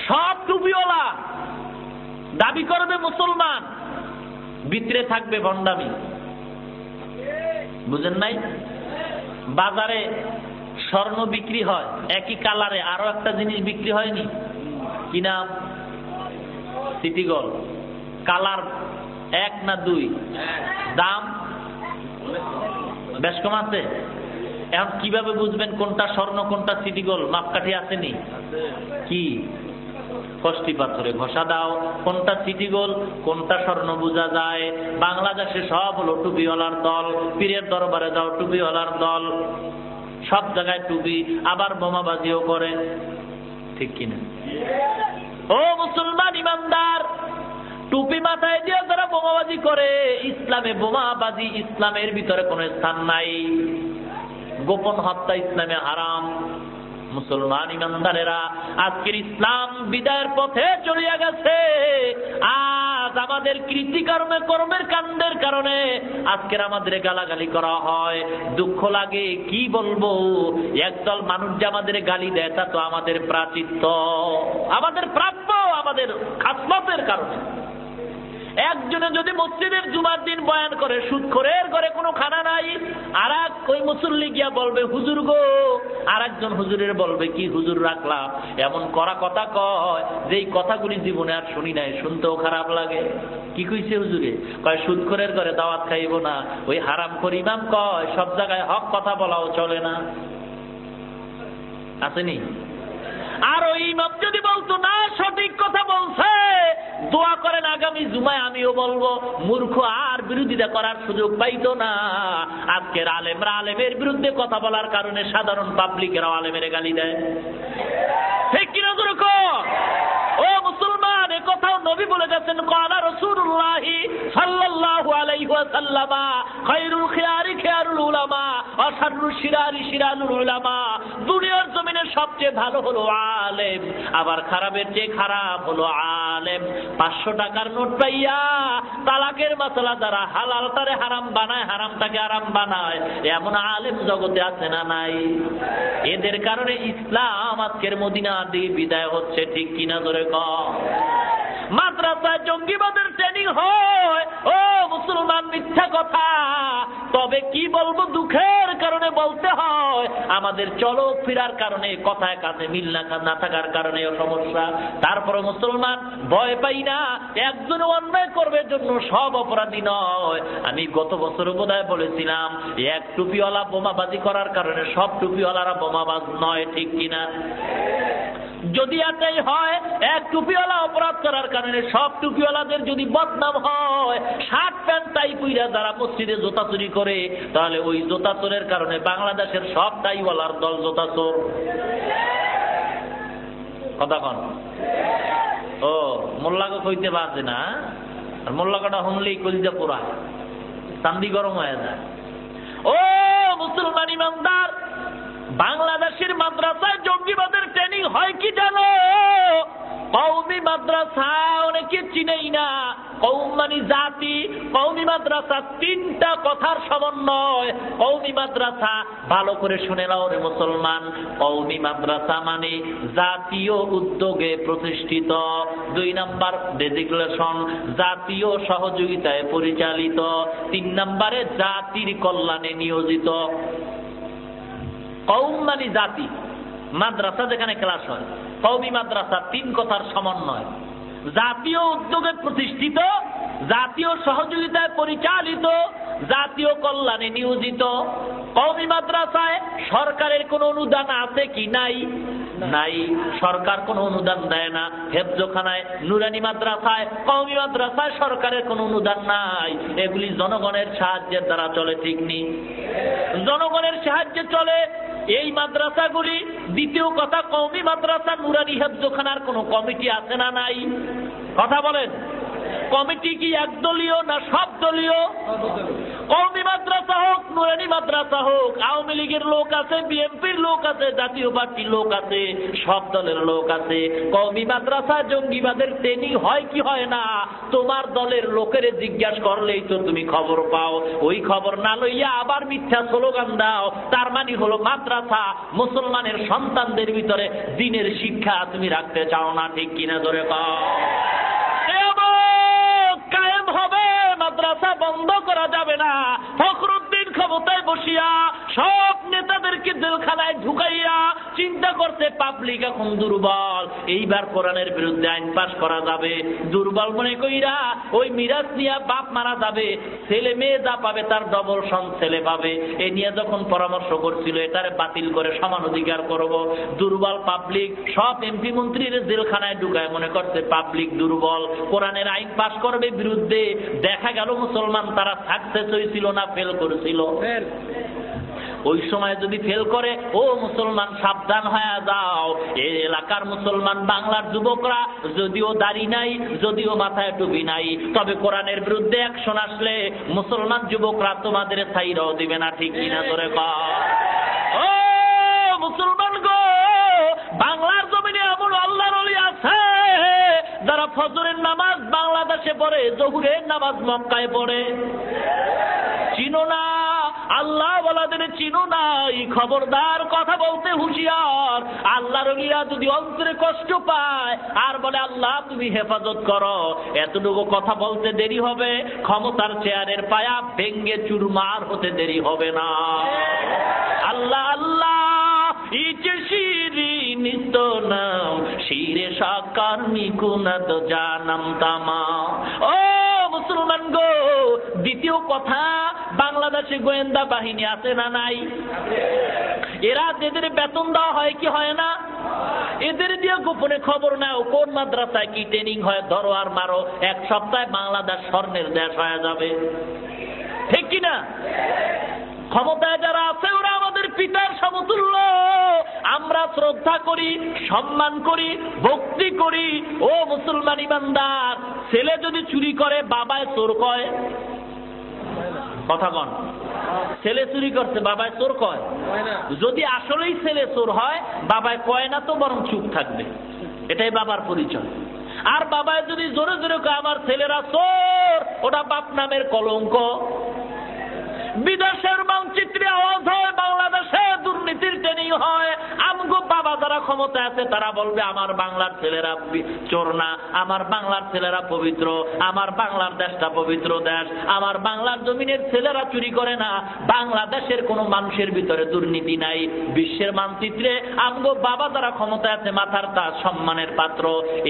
সব টুপিওয়ালা দাবি করবে মুসলমান, ভিতরে থাকবে ভণ্ডামি। বুঝেন নাই? বাজারে স্বর্ণ বিক্রি হয় একই কালারে, আরো একটা জিনিস বিক্রি হয়নি, কি নাম? City gold. কালার এক না দুই? দাম বেশ কম আছে। এখন কিভাবে বুঝবেন কোনটা স্বর্ণ কোনটা সিটি গোল্ড? মাপকাঠি আসেনি? কি কষ্টি পাথরে ঘষা দাও, কোনটা সিটি গোল্ড কোনটা স্বর্ণ বোঝা যায়। বাংলাদেশে সব হলো টুপিওয়ালার দল, পীরের দরবারে যাও টুপিওয়ালার দল, সব জায়গায় টুপি, আবার বোমাবাজিও করে। ঠিক কিনা? ও মুসলমান ইমানদার, টুপি মাথায় দিয়ে যারা বোমাবাজি করে, ইসলামে বোমাবাজি ইসলামের ভিতরে কোনো স্থান নাই। গোপন হত্যা ইসলামে হারাম। মুসলমান ইমানদারেরা, আজকের ইসলাম বিদায়ের পথে চলিয়া গেছে। আজ আমাদের কৃতিকর্মে কর্মের কাণ্ডের কারণে আজকের আমাদের গালাগালি করা হয়। দুঃখ লাগে, কি বলবো, একদল মানুষ যে আমাদের গালি দেয় তা তো আমাদের প্রাচিত্য, আমাদের প্রাপ্য, আমাদের খাসলতের কারণে। একজনে যদি মসজিদের জুমার দিন বয়ান করে সুদখোরের ঘরে কোনো খানা নাই, আর ওই মুসল্লি গিয়া বলবে হুজুর গো, আর একজন হুজুরের বলবে কি হুজুর রাখলাম, এমন করা কথা কয় যেই কথাগুলি জীবনে আর শুনি নাই, শুনতেও খারাপ লাগে। কি কইছে হুজুরে? কয় সুদখোরের ঘরে দাওয়াত খাইব না। ওই হারামখোর ইমাম কয় সব জায়গায় হক কথা বলাও চলে না। আসেনি? আর ওই ইমাম যদি বলতো না সঠিক কথা বলছে, দোয়া করেন আগামী জুমায় আমিও বলবো, মূর্খ আর বিরোধিতা করার সুযোগ পাইতো না। আজকের আলেমরা আলেমের বিরুদ্ধে কথা বলার কারণে সাধারণ পাবলিকেরাও আলেমের গালি দেয়। ঠিক কিনা? ও মুসলমান, কোথাও নবী বলে গেছেন ক্বালা রাসূলুল্লাহি সাল্লাল্লাহু আলাইহি ওয়াসাল্লাম খায়রুল খিয়ারি খিয়ারুল উলামা ওয়া শাররুশ শিরারি শিরারুল উলামা। দুনিয়ার জমিনে সবচেয়ে ভালো হলো আলেম, আবার খারাপের চেয়ে খারাপ হলো আলেম। 500 টাকার নোট পাইয়া তালাকের মাসলা দ্বারা হালালটারে হারাম বানায়, হারামটাকে হারাম বানায়, এমন আলেম জগতে আছে না নাই? এদের কারণে ইসলাম আজকের মদিনা দিয়ে বিদায় হচ্ছে, ঠিক কিনা ধরে কম? মাদ্রাসায় জঙ্গিবাদের ট্রেনিং হয়, ও মুসলমান মিথ্যা কথা। তবে কি বলবো, দুঃখের কারণে বলতে হয়, আমাদের চলো ফিরার কারণে, কথায় কাছে মিল না থাকার কারণে সমস্যা। তারপরে মুসলমান ভয় পাই না, একজন অন্যায় করবে জন্য সব অপরাধী নয়। আমি গত বছর বোধহয় বলেছিলাম, এক টুপিওয়ালা বোমাবাজি করার কারণে সব টুপিওয়ালারা বোমাবাজ নয়, ঠিক কিনা? যদি এটাই হয়, এক টুপিওয়ালা অপরাধ করার কারণে সব টুপিওয়ালাদের যদি বদনাম হয়, শার্ট প্যান্ট টাই পইরা যারা মসজিদে জুতা চুরি করে, তাহলে ওই জুতা চোরের কারণে বাংলাদেশের সব টাইওয়ালার দল জুতা চোর। কথা কন? ও মোল্লাকে কইতে পারছে না, আর মোল্লাকাটা শুনলেই কলিজা পোড়া, চান্দি গরম হয়ে যায়। ও মুসলমান ইমানদার, বাংলাদেশের মাদ্রাসায় জঙ্গিবাদের ট্রেনিং হয় কি জানো? কওমি মাদ্রাসা অনেকে চিনেই না। কওম মানে জাতি, কওমি মাদ্রাসা 3টা কথার সমন্বয়। কওমি মাদ্রাসা ভালো করে শুনে নাও রে মুসলমান, কওমি মাদ্রাসা মানে জাতীয় উদ্যোগে প্রতিষ্ঠিত। 2 নাম্বার ডেজিগনেশন, জাতীয় সহযোগিতায় পরিচালিত। 3 নম্বরে জাতির কল্যাণে নিয়োজিত। কওম মানে জাতি, মাদ্রাসা যেখানে ক্লাস হয়, কওমি মাদ্রাসা 3 কথার সমন্বয়। জাতীয় উদ্যোগে প্রতিষ্ঠিত, জাতীয় সহযোগিতায় পরিচালিত, জাতীয় কল্যাণে নিয়োজিত। কওমি মাদ্রাসায় সরকারের কোনো অনুদান আছে কি? নাই, নাই। সরকার কোনো অনুদান দেয় না। হেফজখানায়, নুরানি মাদ্রাসায়, কওমি মাদ্রাসায় সরকারের কোনো অনুদান নাই। এগুলি জনগণের সাহায্যের দ্বারা চলে, ঠিক নি? জনগণের সাহায্যে চলে এই মাদ্রাসাগুলি। দ্বিতীয় কথা, কওমি মাদ্রাসা নুরানি হেফজখানার কোনো কমিটি আছে না নাই? কথা বলেন। কমিটি কি একদলীয় না সব দলীয়? কওমি মাদ্রাসা হোক, নুরানি মাদ্রাসা হোক, আওয়ামী লীগের লোক আছে, বিএনপির লোক আছে, জাতীয় পার্টির লোক আছে, সব দলের লোক আছে। কওমি মাদ্রাসা জঙ্গিবাদের ট্রেনিং হয় কি হয় না, তোমার দলের লোকের জিজ্ঞাসা করলেই তো তুমি খবর পাও। ওই খবর না লইয়া আবার মিথ্যা স্লোগান দাও, তার মানে হলো মাদ্রাসা মুসলমানের সন্তানদের ভিতরে দ্বীনের শিক্ষা তুমি রাখতে চাও না, ঠিক কিনা ধরে পাও? কায়েম হবে, মাদ্রাসা বন্ধ করা যাবে না। ফখরুদ্দিন ক্ষমতায় বসিয়া সব নেতাদেরকে জেলখানায় ঢুকাইয়া চিন্তা করতে পাবলিক এখন দুর্বল, এইবার কোরআনের বিরুদ্ধে আইন পাস করা যাবে। দুর্বল মনে কইরা ওই মিরাজ নিয়ে বাপ মারা যাবে, ছেলে মেয়ে যা পাবে তার ডবল সন ছেলে পাবে। এ নিয়ে যখন পরামর্শ করছিল এটারে বাতিল করে সমান অধিকার করব, দুর্বল পাবলিক সব এমপি মন্ত্রীর জেলখানায় ঢুকায় মনে করছে পাবলিক দুর্বল, কোরআনের আইন পাস করবে বিরুদ্ধে। দেখা গেল মুসলমান তারা সাকসেস হয়েছিল না ফেল করেছিল? ওই সময় যদি ফেল করে, ও মুসলমান সাবধান হয়ে যাও। এই এলাকার মুসলমান বাংলার যুবকরা যদিও দাড়ি নাই, যদিও মাথায় টুপি নাই, তবে কোরআনের বিরুদ্ধে অ্যাকশন আসলে মুসলমান যুবকরা তোমাদের ছাইরাও দিবে না, ঠিক কিনা ধরে কও? ও মুসলমান গো, বাংলার জমিনে এমন আল্লাহর ওলি আছে যারা ফজরের নামাজ বাংলাদেশে পড়ে, জোহরের নামাজ মক্কায় পড়ে। চিনো না? আল্লাহ ওয়ালাদের চিনো নাই? খবরদার, কথা বলতে হুঁশিয়ার। আল্লাহর ওলিরা যদি অন্তরে কষ্ট পায় আর বলে আল্লাহ তুমি হেফাজত করো, এতটুকু কথা বলতে দেরি হবে, ক্ষমতার চেয়ারের পায়া ভেঙ্গে চুরমার হতে দেরি হবে না। আল্লাহ আল্লাহ ইচ্ছে শিরি নিত নাম, শিরে সাকার নিকুনা তো জানাম তামা। ও মুসলমান গো, দ্বিতীয় কথা, বাংলাদেশে গোয়েন্দা বাহিনী আছে না নাই? এরা যেদের বেতন দেওয়া হয় কি হয় না, এদের দিয়ে গোপনে খবর নাও কোন মাদ্রাসায় কি ট্রেনিং হয়, ধরো আর মারো, 1 সপ্তাহে বাংলাদেশ স্বর্ণের দেশ হয়ে যাবে, ঠিক কিনা? ক্ষমতায় যারা আছে ওরা আমাদের পিতার সমতুল্য, আমরা শ্রদ্ধা করি, সম্মান করি, ভক্তি করি। ও মুসলমান ইমানদার, ছেলে যদি চুরি করে বাবায় চোর কয়? কথা বল। ছেলে চুরি করছে বাবায় চোর কয়? যদি আসলেই ছেলে চোর হয় বাবায় কয় না, তো বরং চুপ থাকবে। এটাই বাবার পরিচয়। আর বাবায় যদি জোরে জোরে কয় আমার ছেলেরা চোর, ওটা বাপ নামের কলঙ্ক। বিদেশের মানচিত্রে আওয়াজ হয়, বাংলাদেশে দুর্নীতির ট্রেনিং হয়। আমগো বাবা যারা ক্ষমতা আছে তারা বলবে আমার বাংলার ছেলেরা চোর না, আমার বাংলার ছেলেরা পবিত্র, আমার বাংলার দেশটা পবিত্র দেশ, আমার বাংলার জমিনের ছেলেরা চুরি করে না। বাংলাদেশের কোন মানুষের ভিতরে দুর্নীতি নাই। বিশ্বের মানচিত্রে আমগো বাবা যারা ক্ষমতা আছে মাথার তাজ, সম্মানের পাত্র,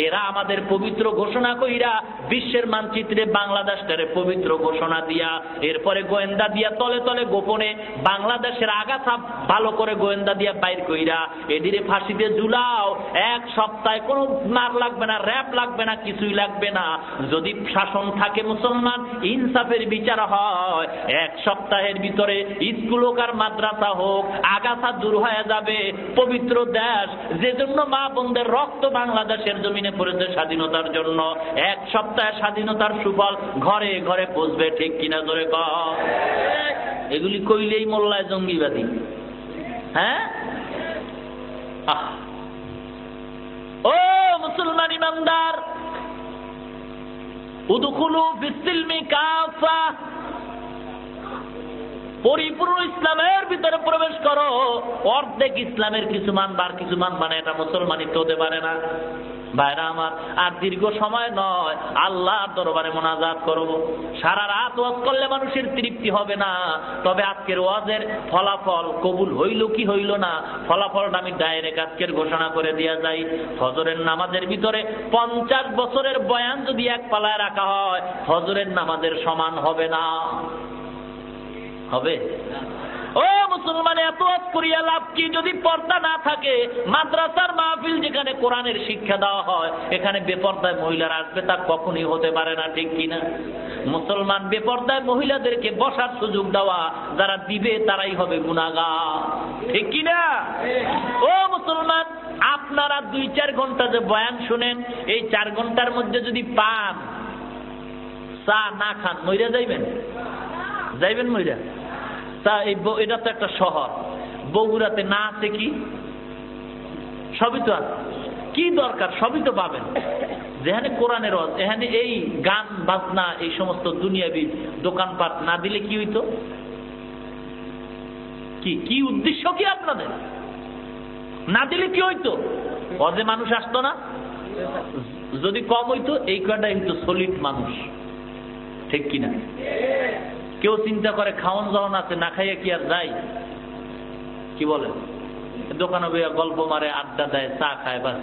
এরা আমাদের পবিত্র ঘোষণা কইরা বিশ্বের মানচিত্রে বাংলাদেশটারে পবিত্র ঘোষণা দিয়া, এরপরে গোয়েন্দা দিয়া তলে তলে গোপনে বাংলাদেশের আগাছা ভালো করে গোয়েন্দা দিয়া বাইর কইরা এদিকে ফাঁসিতে ঝুলাও। এক সপ্তাহে কোনো মার লাগবে না, র‍্যাপ লাগবে না, কিছুই লাগবে না। যদি শাসন থাকে মুসলমান, ইনসাফের বিচার হয়, এক সপ্তাহের ভিতরে স্কুল হোক আর মাদ্রাসা হোক, আগাছা দূর হয়ে যাবে। পবিত্র দেশ, যে জন্য মা বোনদের রক্ত বাংলাদেশের জমিনে পড়েছে স্বাধীনতার জন্য, এক সপ্তাহে স্বাধীনতার সুফল ঘরে ঘরে পৌঁছবে। ঠিক কিনা জোরে কও? এগুলি কইলেই মোল্লায় জঙ্গিবাদী। হ্যাঁ, ও মুসলমান ইমানদার, উদখুলু ফিস-সিলমি কাফা, পরিপূর্ণ ইসলামের ভিতরে প্রবেশ করো। অর্ধেক ইসলামের কিছু মানবার কিছু মানবা না, এটা মুসলমানিত্ব হতে পারে না। ভাইরা আমার, আর দীর্ঘ সময় নয়, আল্লাহর দরবারে মোনাজাত করব। সারা রাত ওয়াজ করলে মানুষের তৃপ্তি হবে না। তবে আজকের ওয়াজের ফলাফল কবুল হইল কি হইল না, ফলাফলটা আমি ডাইরেক্ট আজকের ঘোষণা করে দেয়া যাই। ফজরের নামাজের ভিতরে 50 বছরের বয়ান যদি এক পালায় রাখা হয়, ফজরের নামাজের সমান হবে না। হবে? ও মুসলমান, এত ওয়াজ করিয়া লাভ কি যদি পর্দা না থাকে? মাদ্রাসার মাহফিল যেখানে কোরআনের শিক্ষা দেওয়া হয়, এখানে বেপর্দায় মহিলারা আসবে, তা কখনই হতে পারে না। ঠিক কিনা? মুসলমান, বেপর্দায় মহিলাদেরকে বসার সুযোগ দেওয়া যারা দিবে তারাই হবে গুনাহগার। ঠিক কিনা? ও মুসলমান, আপনারা 2-4 ঘন্টা যে বয়ান শুনেন, এই 4 ঘন্টার মধ্যে যদি পান চা না খান, মইরা যাইবেন? যাইবেন মইরা? তা এটা তো একটা শহর, বগুড়াতে না আছে কি? সবই তো আছে। কি দরকার? সবই তো পাবেন। যেখানে কোরআনের ওয়াজ, এখানে এই গান বাজনা, এই সমস্ত দুনিয়াবি দোকানপাট না দিলে কি হইতো? কি উদ্দেশ্য কি আপনাদের? না দিলে কি হইতো? ওয়াজে মানুষ আসতো না? যদি কম হইতো, এই কয়টা কিন্তু সলিড মানুষ। ঠিক কিনা? কেউ চিন্তা করে খাওয়ান যাওয়ান আছে, না খাইয়া কি আর যাই? কি বলেন? দোকানে বইয়া গল্প মারে, আড্ডা দেয়, চা খায়, বাস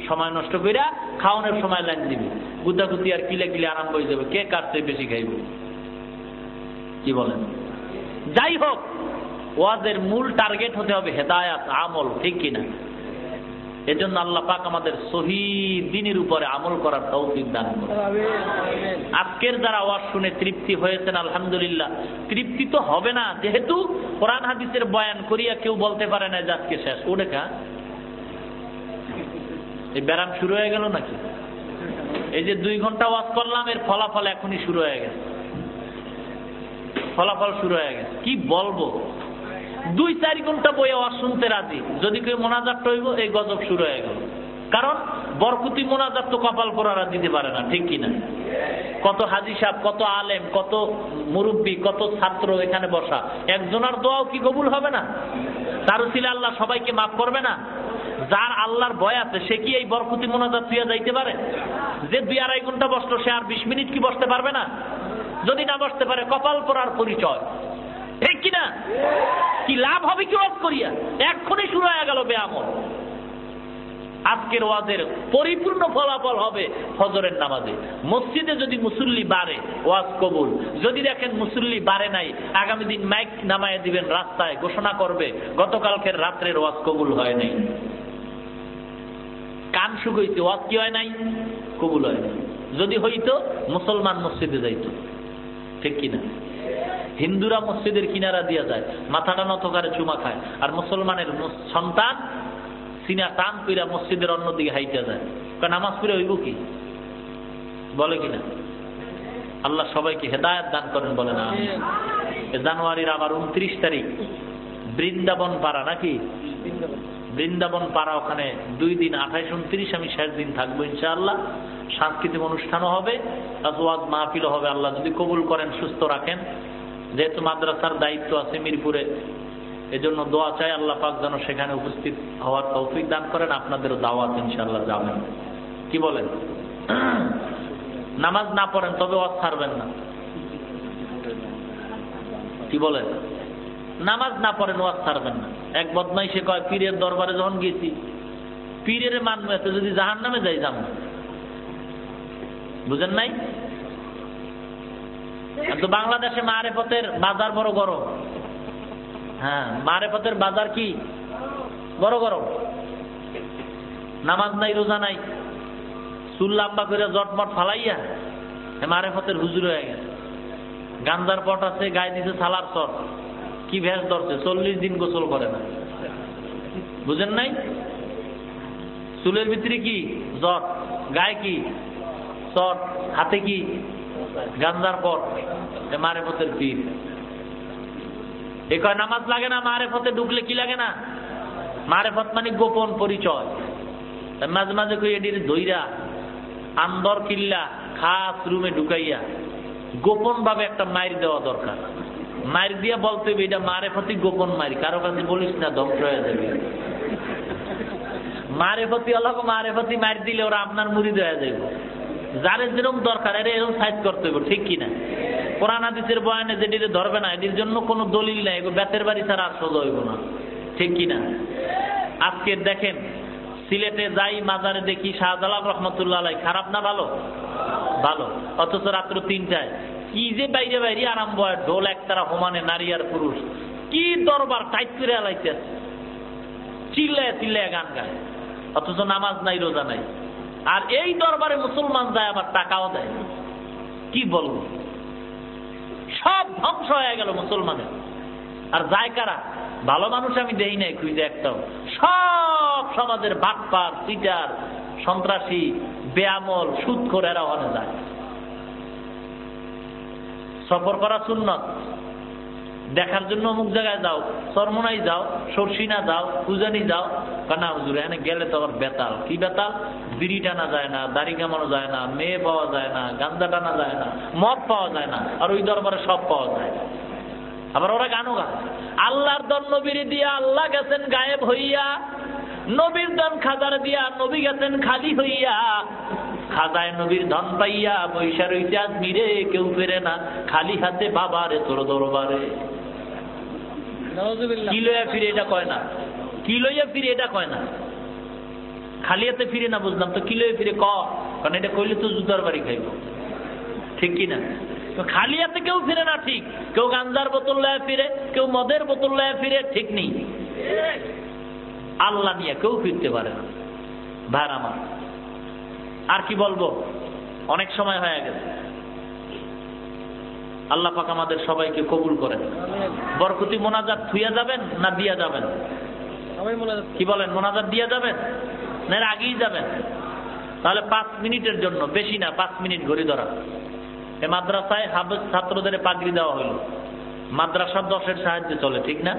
সময় নষ্ট কইরা খাওয়ানোর সময় লাইন দিবে, গুতাগুতি আর কিলে কিলে আরাম হয়ে যাবে, কে কার চেয়ে বেশি খাইব। কি বলেন? যাই হোক, ওয়াজের মূল টার্গেট হতে হবে হেদায়াত, আমল। ঠিক কিনা? এজন্য আল্লাহ পাক আমাদের সহিহ দ্বীনের উপরে আমল করার তৌফিক দান করুন। আজকের যারা ওয়াজ শুনে তৃপ্তি হয়েছেন, আলহামদুলিল্লাহ। তৃপ্তি তো হবে না, যেহেতু কোরআন হাদিসের বয়ান করিয়া কেউ বলতে পারে না যে আজকে শেষ। ও দেখা এই ব্যারাম শুরু হয়ে গেল নাকি? এই যে 2 ঘন্টা ওয়াজ করলাম, এর ফলাফল এখনই শুরু হয়ে গেছে। ফলাফল শুরু হয়ে গেছে। কি বলবো? 2-4 ঘন্টা বইয়ে ওয়াজ শুনতে রাজি, যদি কেউ মোনাজাত হইব, এই গজব শুরু হয়ে গেল। কারণ বরকতি মোনাজাত তো কপাল পোড়ারা দিতে পারে না। ঠিক কিনা? কত হাজি সাহেব, কত আলেম, কত মুরব্বী, কত ছাত্র এখানে বসা, একজনের দোয়াও কি কবুল হবে না? তার উসিলা আল্লাহ সবাইকে মাফ করবে না? যার আল্লাহর ভয় আছে সে কি এই বরকতি মোনাজাত তুইয়া যাইতে পারে? যে 2-2.5 ঘন্টা বসলো, সে আর 20 মিনিট কি বসতে পারবে না? যদি না বসতে পারে, কপাল পোড়ার পরিচয়। ঠিক কিনা? কি লাভ হবে কি ওয়াজ করিয়া? এক্ষুনি শুরু হয়ে গেল বেআমল। আজকের ওয়াজের পরিপূর্ণ ফলাফল হবে ফজরের নামাজে। মসজিদে যদি মুসল্লি বাড়ে, ওয়াজ কবুল। যদি দেখেন মুসল্লি বাড়ে নাই, আগামী দিন মাইক নামায় দিবেন, রাস্তায় ঘোষণা করবে গতকালকের রাত্রের ওয়াজ কবুল হয় নাই। কান শুকাইছে, ওয়াজ কি হয় নাই? কবুল হয় নাই। যদি হইতো মুসলমান মসজিদে যাইতো। ঠিক কিনা? হিন্দুরা মসজিদের কিনারা দিয়া যায়, মাথাটা নত করে চুমা খায়, আর মুসলমানের সন্তান সিনা টান কইরা মসজিদের অন্যদিকে হাইটা যায়, নামাজ পড়ে হইব কি? বলে কিনা? আল্লাহ সবাইকে হেদায়েত দান করেন, বলে না? জানুয়ারির আবার 29 তারিখ বৃন্দাবন পাড়া, নাকি বৃন্দাবন পাড়া, ওখানে 2 দিন 28, 29 আমি শেষ দিন থাকবো ইনশাআল্লাহ। সাংস্কৃতিক অনুষ্ঠানও হবে, ওয়াজ মাহফিলও হবে, আল্লাহ যদি কবুল করেন, সুস্থ রাখেন। যেহেতু মাদ্রাসার দায়িত্ব আছে মিরপুরে, এজন্য দোয়া চাই আল্লাহ পাক যেন সেখানে উপস্থিত হওয়ার তৌফিক দান করেন। আপনাদেরও দাওয়াত ইনশাআল্লাহ যাবেন, কি বলেন? নামাজ না পড়েন তবে ওয়াজ ছাড়বেন না, কি বলেন? নামাজ না পড়েন ওয়াজ ছাড়বেন না। এক বদমাইশে কয়, পীরের দরবারে যখন গেছি, পীরের মানবো এত, যদি জাহান্নামে যাই যাব না। বুঝেন নাই? তো বাংলাদেশে মারেফতের বাজার বড় গরম। হ্যাঁ, মারেফতের বাজার কি বড় গরম। নামাজ নাই, রোজা নাই, চুল লম্বা করে জটমট ফালাইয়া মারেফতের হুজুর হয়ে গেছে। গাঞ্জার পট আছে, গায়ে দিছে সালার চট, কি ভেস ধরছে, 40 দিন গোসল করে না। বুঝেন নাই? চুলের ভিতরে কি জট, গায়ে কি চট, হাতে কি গাঞ্জার পট, মারেফতের পীর। এ কয় নামাজ লাগে না, মারেফতে ঢুকলে কি লাগে না? মারেফত মানে গোপন পরিচয়। মাঝে মাঝে কই এটির ধইরা আন্দর কিল্লা খাস রুমে ঢুকাইয়া গোপন ভাবে একটা মাইর দেওয়া দরকার। মাইর দিয়া বলতে হবে এটা মারেফতি গোপন মাইর, কারো কাছে বলিস না, ধ্বংস হয়ে যাবে। মারেফতি অলগ মারেফতি মাইর দিলে ওরা আপনার মুরিদ হয়ে যাবে। যাদের যেরকম দরকার এরকম সাইজ করতে হবে, ঠিক কিনা? কোরআন হাদিসের বয়ানে যেটিতে ধরবে না, এটির জন্য কোনো দলিল নাই, বেতের বাড়ি ছাড়া আর সোজা হইব না, ঠিক কিনা? আজকে দেখেন সিলেটে যাই, মাজারে দেখি শাহজালাল রহমতুল্লাহ আলাইহি, খারাপ না ভালো? ভালো। অথচ রাত্র 3টায় কি যে বাইরে বাইরে আরম্ভ হয়, ঢোল একতারা হোমানে, নারী আর পুরুষ, কি দরবার টাইট করে আলাইছে, চিল্লায় চিল্লায় গান গায়, অথচ নামাজ নাই, রোজা নাই। আর এই দরবারে মুসলমান যায়, আবার টাকাও দেয়। কি বলবো, সব ধ্বংস হয়ে গেল মুসলমানের। আর যায় কারা? ভালো মানুষ আমি দেই নাই খুঁজে একটাও। সব সমাজের বাটপার, চিটার, সন্ত্রাসী, বেআমল, সুদখোর, এরা ওখানে যায়। সফর করা সুন্নত, দেখার জন্য অমুক জায়গায় যাও, চরমোনাই যাও, সরসিনা যাও, উজানি যাও, কানা হুজুর এখানে গেলে তো আবার বেতাল। কি বেতাল? বিড়ি টানা যায় না, দাড়ি কামানো যায় না, মেয়ে পাওয়া যায় না, গাঁজা টানা যায় না, মদ পাওয়া যায় না, আর ওই দরবারে সব পাওয়া যায়। আবার ওরা গানও গায়, আল্লাহর দন নবীর দিয়া আল্লাহ গেছেন গায়েব হইয়া, নবীর দন খাজার দিয়া নবী গেছেন খালি হইয়া, খাজায় নবীর ধন পাইয়া বৈশা রইতে আজমিরে, কেউ ফেরে না খালি হাতে বাবারে তোর দরবারে। কি লইয়া ফিরে এটা কয় না, কি লইয়া ফিরে এটা কয় না, খালি হাতে ফিরে না। বুঝলাম তো, কি লইয়া ফিরে ক, কারণ এটা কইলে তো জুতার বাড়ি খাইব, ঠিক কিনা? খালি হাতে কেউ ফিরে না, ঠিক। কেউ গাঞ্জার বোতল লয়ে ফিরে, কেউ মদের বোতল লয়ে ফিরে, ঠিক নেই। আল্লাহ নিয়ে কেউ ফিরতে পারে না, ভাই আমার। আর কি বলবো, অনেক সময় হয়ে গেছে। আল্লাহ পাক আমাদের সবাইকে কবুল করেন। বরকতি মোনাজাত থুইয়া যাবেন না দিয়া যাবেন? কি বলেন, মোনাজাত দিয়া যাবেন না এর আগেই যাবেন? তাহলে 5 মিনিটের জন্য, বেশি না, 5 মিনিট ঘড়ি ধরা। এই মাদ্রাসায় হাফেজ ছাত্রদের পাগড়ি দেওয়া হলো, মাদ্রাসা 10-এর সাহায্যে চলে, ঠিক না?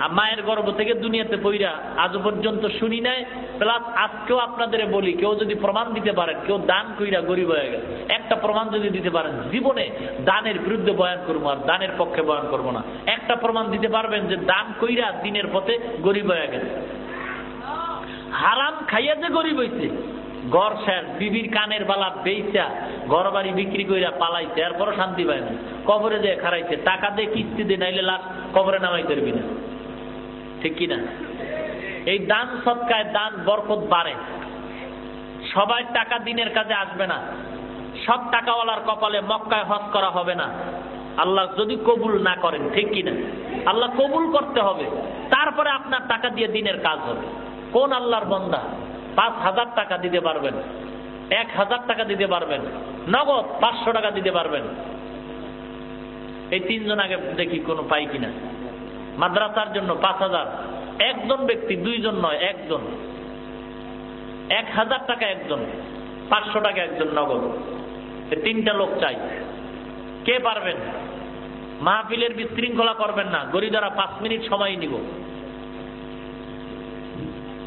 আর মায়ের গর্ভ থেকে দুনিয়াতে পইরা আজ পর্যন্ত শুনি নাই। প্লাস আজকেও আপনাদের বলি, কেউ যদি প্রমাণ দিতে পারেন কেউ দান কইরা গরিব হয়ে গেছে, একটা প্রমাণ যদি দিতে পারেন, জীবনে দানের বিরুদ্ধে বয়ান করবো আর দানের পক্ষে বয়ান করবো না। একটা প্রমাণ দিতে পারবেন যে দান কইরা দিনের পথে গরিব হয়ে গেছে। হারাম খাইয়া যে গরিব হইছে, ঘর শেষ, বিবির কানের বালা বেচা ঘর বাড়ি বিক্রি কইরা পালাইছে, এরপরও শান্তি পায় না। কবরে দিয়ে খারাইছে, টাকা দিয়ে কিস্তি দিয়ে, নাইলে লাশ কবরে নামাই করবি না, ঠিক কিনা? এই দান সৎকায় দান বরকত বাড়ে। সবাই টাকা দিনের কাজে আসবে না, সব টাকাওয়ালার কপালে মক্কায় হজ করা হবে না, আল্লাহ যদি কবুল না করেন, ঠিক কিনা? আল্লাহ কবুল করতে হবে, তারপরে আপনার টাকা দিয়ে দিনের কাজ হবে। কোন আল্লাহর বান্দা 5,000 টাকা দিতে পারবেন, 1,000 টাকা দিতে পারবেন, নগদ 500 টাকা দিতে পারবেন? এই 3 জন আগে দেখি কোনো পাই কিনা। মাদ্রাসার জন্য 5,000, একজন ব্যক্তি, দুইজন নয়, একজন। 1000 টাকা একজন, 500 টাকা একজন নগদ। 3টা লোক চাই। কে পারবেন? মাহফিলের বিশৃঙ্খলা করবেন না, গরিদারা 5 মিনিট সময় নিব,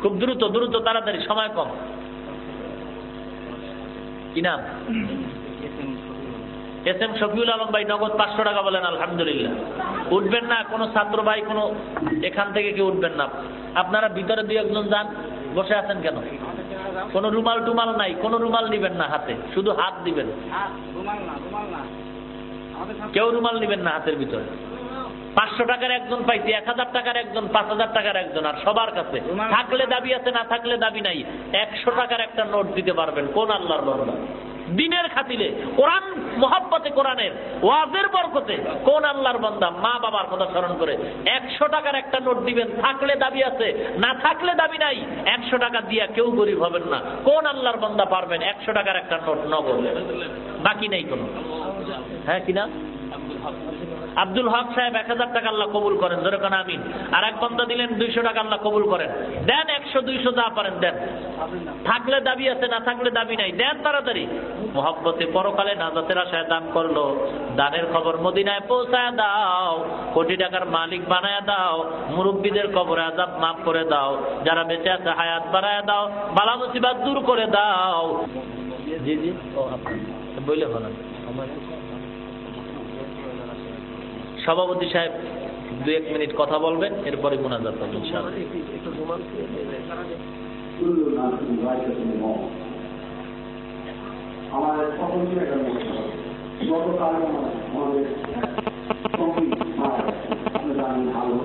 খুব দ্রুত দ্রুত, তাড়াতাড়ি, সময় কম। কি নাম? এস এম শফিউল আলম ভাই, নগদ 500 টাকা বলেন। আলহামদুলিল্লাহ। উঠবেন না কোনো ছাত্র ভাই, কোনো এখান থেকে কেউ উঠবেন না। আপনারা ভিতরে 2-1 যান, বসে আছেন কেন? কোনো রুমাল টুমাল নাই, কোনো রুমাল নিবেন না হাতে, শুধু হাত দিবেন। কেউ রুমাল নিবেন না হাতের ভিতরে। 500 টাকার একজন পাইছি, 1000 টাকার একজন, 5000 টাকার একজন। আর সবার কাছে থাকলে দাবি আছে, না থাকলে দাবি নাই। 100 টাকার একটা নোট দিতে পারবেন কোন আল্লাহর বান্দা? দিনের খাতিরে, কোরআন মহব্বতে, কোরআনের ওয়াজের বরকতে কোন আল্লাহর বান্দা মা বাবার কথা স্মরণ করে 100 টাকার একটা নোট দিবেন? থাকলে দাবি আছে, না থাকলে দাবি নাই। 100 টাকা দিয়া কেউ গরিব হবেন না। কোন আল্লাহর বান্দা পারবেন 100 টাকার একটা নোট নগদ? বাকি নেই কোনো। হ্যাঁ, কিনা? আব্দুল হক সাহেব 1000 টাকা আল্লাহ কবুল করেন, ধরে কোন আমিন। আর এক বান্দা দিলেন 200 টাকা, আল্লাহ কবুল করেন। দেন 100-200 যা পারেন দেন। থাকলে দাবি আছে, না থাকলে দাবি নাই। দেন তাড়াতাড়ি। মহব্বতে পরকালে নাজাতের আশায় দান করলো। দানের খবর মদিনায় পৌঁছায় দাও। কোটি টাকার মালিক বানায় দাও। মুরব্বীদের কবরে আযাব মাফ করে দাও। যারা বেঁচে আছে হায়াত বাড়ায় দাও। বালা মুসিবত দূর করে দাও। জি জি, ও আপনি বলে বলেন। সভাপতি সাহেব 2-1 মিনিট কথা বলবেন, এরপরে মুনাজাত হবে ইনশাআল্লাহ। আমাদের সকলকে একটা গতকাল আমাদের ভালো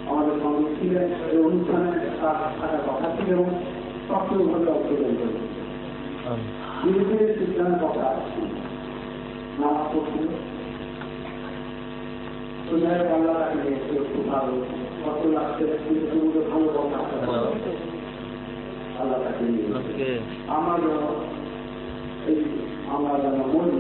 আমাদের সঙ্গে ছিলেন, এই অনুষ্ঠানে তার থাকার কথা ছিল এবং সক্রিয়ভাবে অংশগ্রহণ করেছে। বিরোধীদের সিদ্ধান্ত কথা নামাজ পড়ছিল। আল্লাহ তাকে একটু ভালো কত লাগছে, কিন্তু ভালো কথা আল্লাহ তাকে আমার যেন মনে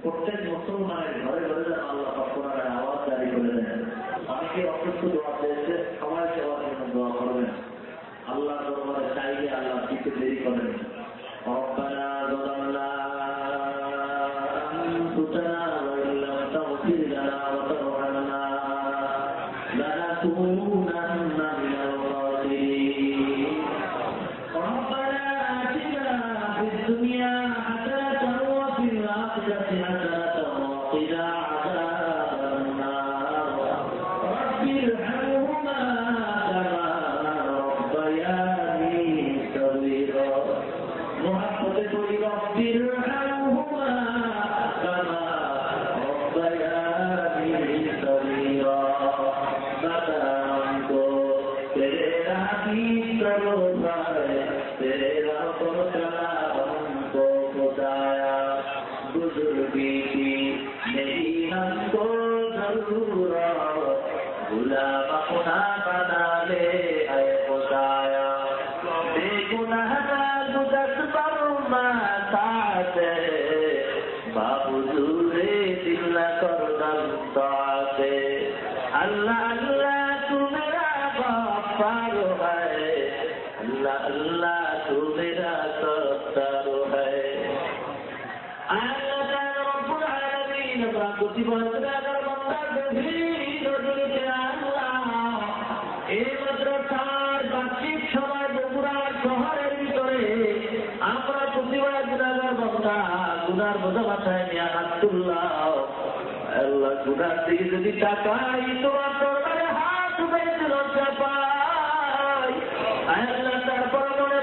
প্রত্যেক মুসলমানের ঘরে ঘরে যেন আল্লাহ কোরআনের আওয়াজ জারি করে দেন। অনেকে অসুস্থ দোয়া পেয়েছে, সবাই সেবার জন্য দোয়া করবেন। আল্লাহ দরবারে চাইলে আল্লাহ দিতে দেরি করেন। রব্বানা যালামনা আনফুসানা ওয়া ইল্লাম তাগফির লানা ওয়া তারহামনা লানাকুনান্না মিনাল খাসিরিন। রব্বানা আতিনা ফিদ দুনিয়া হাসানাতান ওয়া ফিল আখিরাতি হাসানাতান ওয়া কিনা আযাবান নার। রব্বিরহামহুমা কামা রব্বায়ানি সগীরা। মুহাব্বতে পড়ি রব্বিরহামহুমা কামা রব্বায়ানি সগীরা। বাবা हमको तेरे राह की तरफ है, तेरे राह पर चला हमको खुदाया। बुजुर्गी की नहीं हमको जरूरत, गुलाम अपना बना ले है खुदाया। बेगुनाहगार गुज़श्त पर मातात बावजूदे दिल न कर दलतात। अल्लाह अल्लाह तू मेरा गफ्फार है, अल्लाह अल्लाह तू मेरा सत्तार है। अल्लाह ताला रब्बुल आलमीन प्राकृति बंदगार बंदा गভীর রজনীতে আল্লাহ এই মাদ্রাসার বার্ষিক সভায় বগুড়া শহরের ভিতরে আমরা প্রতিবার গুনাহগার বান্দা গুনার বোঝা মাথায় নিয়ে হাত তুললাম। আল্লাহ গুনার দিকে যদি তাকাই তোমার দরবারে হাত উঠাইতে লজ্জা পাই। আল্লাহ তারপর মনে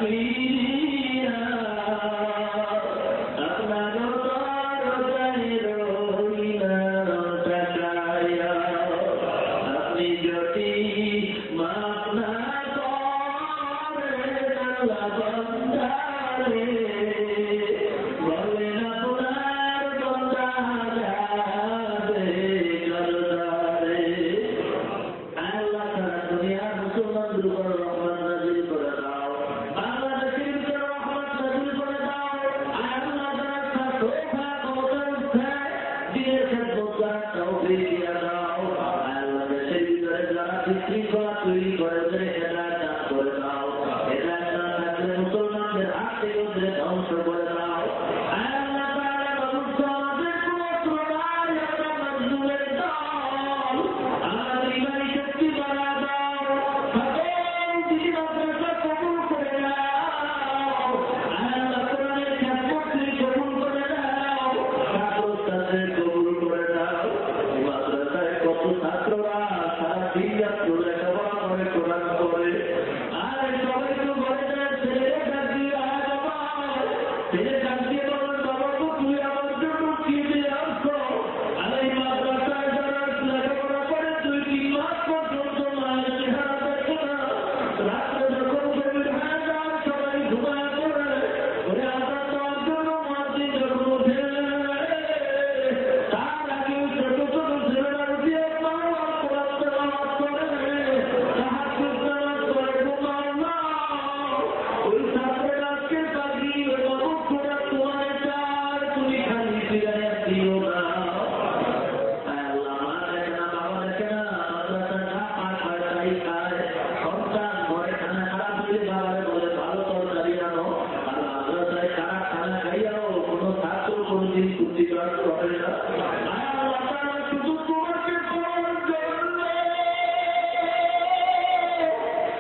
Please. কোনদিন কুচিকার করে না। আল্লাহ তাআলা শুধু তোমাকে পাওয়ার জন্য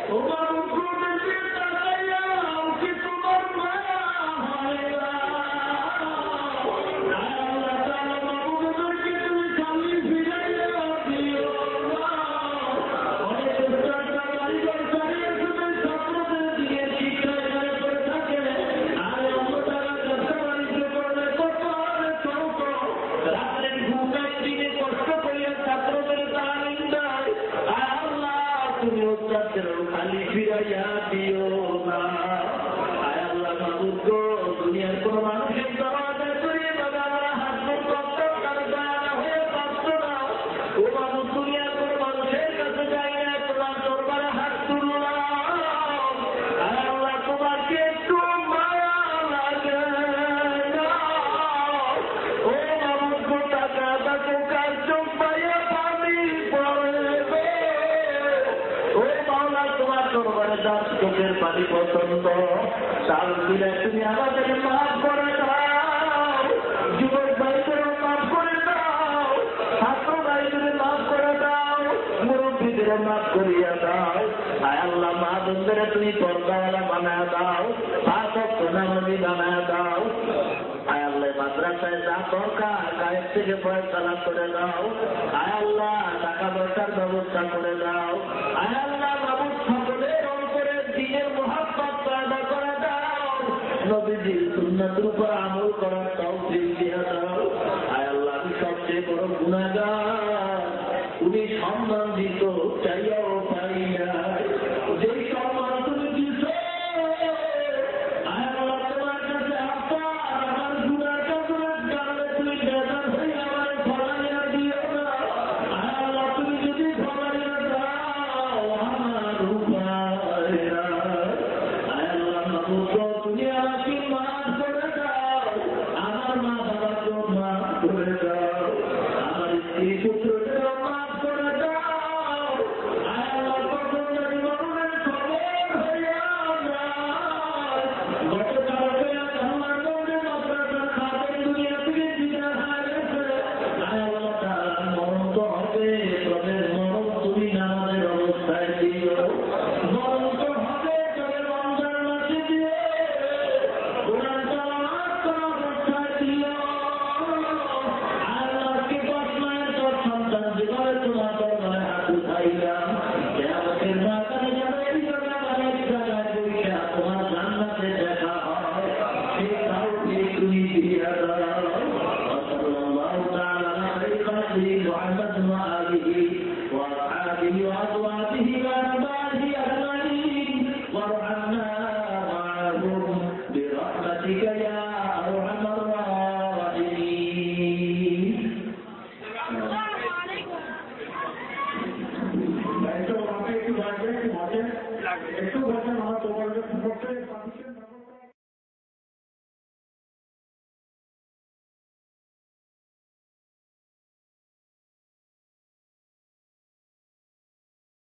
তোমার উপরে তাকাইয়া কি তোমার মায়া হয় না। আল্লাহ তাআলা মাবুদকে তুমি খালি ফিরাইয়া দিও না। অনেক উস্তাদরা কারিগর সারিয়ে শুধু ছাত্রদের দিয়ে শিক্ষা করে থাকে। আর অন্য তারা ব্যবসা বাণিজ্য করলে কত আর চলত রাত্রের ঘুমের দিনে কষ্ট করিয়া ছাত্রদের তালিম দেয়। আর আল্লাহ তুমি উস্তাদদেরও খালি ফিরাইয়া দিও না। আয় আল্লাহ মাবুদ গো, দুনিয়ার কোন মানুষের দরজা করিয়ে তবে আমরা হাত মুখ করতে তার দয়া হয়ে পারত না। ও মানুষ দুনিয়ার কোন মানুষের কাছে যাই না, তোমার দরবারে হাত তুললাম। আয় আল্লাহ তোমাকে একটু মায়া লাগে না। ও মাবুদ গো, টাকা তাকে কার চোখ পাইয়া পানি পড়ে গো। ও মাওলা, তোমার দরবারে যার চোখের পানি পছন্দ তার দিলে তুমি আমাদের মাফ করে দাও। যুবক ভাইদেরও মাফ করে দাও, ছাত্র ভাইদের মাফ করে দাও, মুরব্বীদেরও মাফ করিয়া দাও। আয় আল্লাহ মা বোনদের তুমি পর্দাওয়ালা বানায় দাও, পাঁচ ওয়াক্ত নামাজি বানায় দাও। আয় আল্লাহ মাদ্রাসায় যা দরকার গায়ের থেকে ফয়সালা করে দাও। আয় আল্লাহ টাকা পয়সার ব্যবস্থা করে দাও। আয় আল্লাহ মাবুদ সকলের অন্তরে দ্বীনের মুহাব্বত পয়দা করে দাও। নবীজির সুন্নাতের উপর আমল করার তৌফিক দিয়ে দাও। আয় আল্লাহ আমি সবচেয়ে বড় গুনাহগার, তুমি সম্মান দিত চাইয়াও পাই নাই। যেই সম্মান তুমি দিছো আয় আল্লাহ তোমার কাছে আবার আমার গুনাহটা তোমার কারণে তুমি বেজার হয়ে আমার ফলাইয়া দিও না। আয় আল্লাহ তুমি যদি ফলাইয়া দাও আমার উপায় নাই। আয় আল্লাহ মাবুদ তুমি আমাকে মাফ করে দাও, আমার মা বাবাকেও মাফ করে দাও, আমার স্ত্রী পুত্রদেরও মাফ করে দাও। আয় আল্লাহ কখন যদি মরণের খবর হইয়া যায়, গতকালকে আমার মনে মাদ্রাসার খাদের দুনিয়া থেকে বিদায় হয়ে গেছে। আয় আল্লাহ তাআলা মরণ তো হবে, তবে মরণ তুমি নামাজের অবস্থায় দিও। মরণ তো হবে, তবে রমজান মাসে দিও। কোরআন তেলাওয়াত করা অবস্থায় দিও। আল্লাহকে 10 মায়ের 10 সন্তান যেভাবে তোমার দরবারে হাত উঠাইলাম, কিয়ামতের ময়দানে যেন এই জায়গায় অনেক জায়গায় বইসা তোমার জান্নাতে দেখা হয়, সেই তাওফিক তুমি দিয়া দাও। সাল্লাল্লাহু তাআলা আলাইহি মুহাম্মদ ওয়া আলিহি ওয়া আসহাবিহি ওয়া আজওয়াজিহি ওয়া আতবা'iহি আজমাইন ওয়ারহামনা মা'হুম বিরহমাতিকা ইয়া আরহামার রাহিমিন। একটু বসেন, আমার তোমার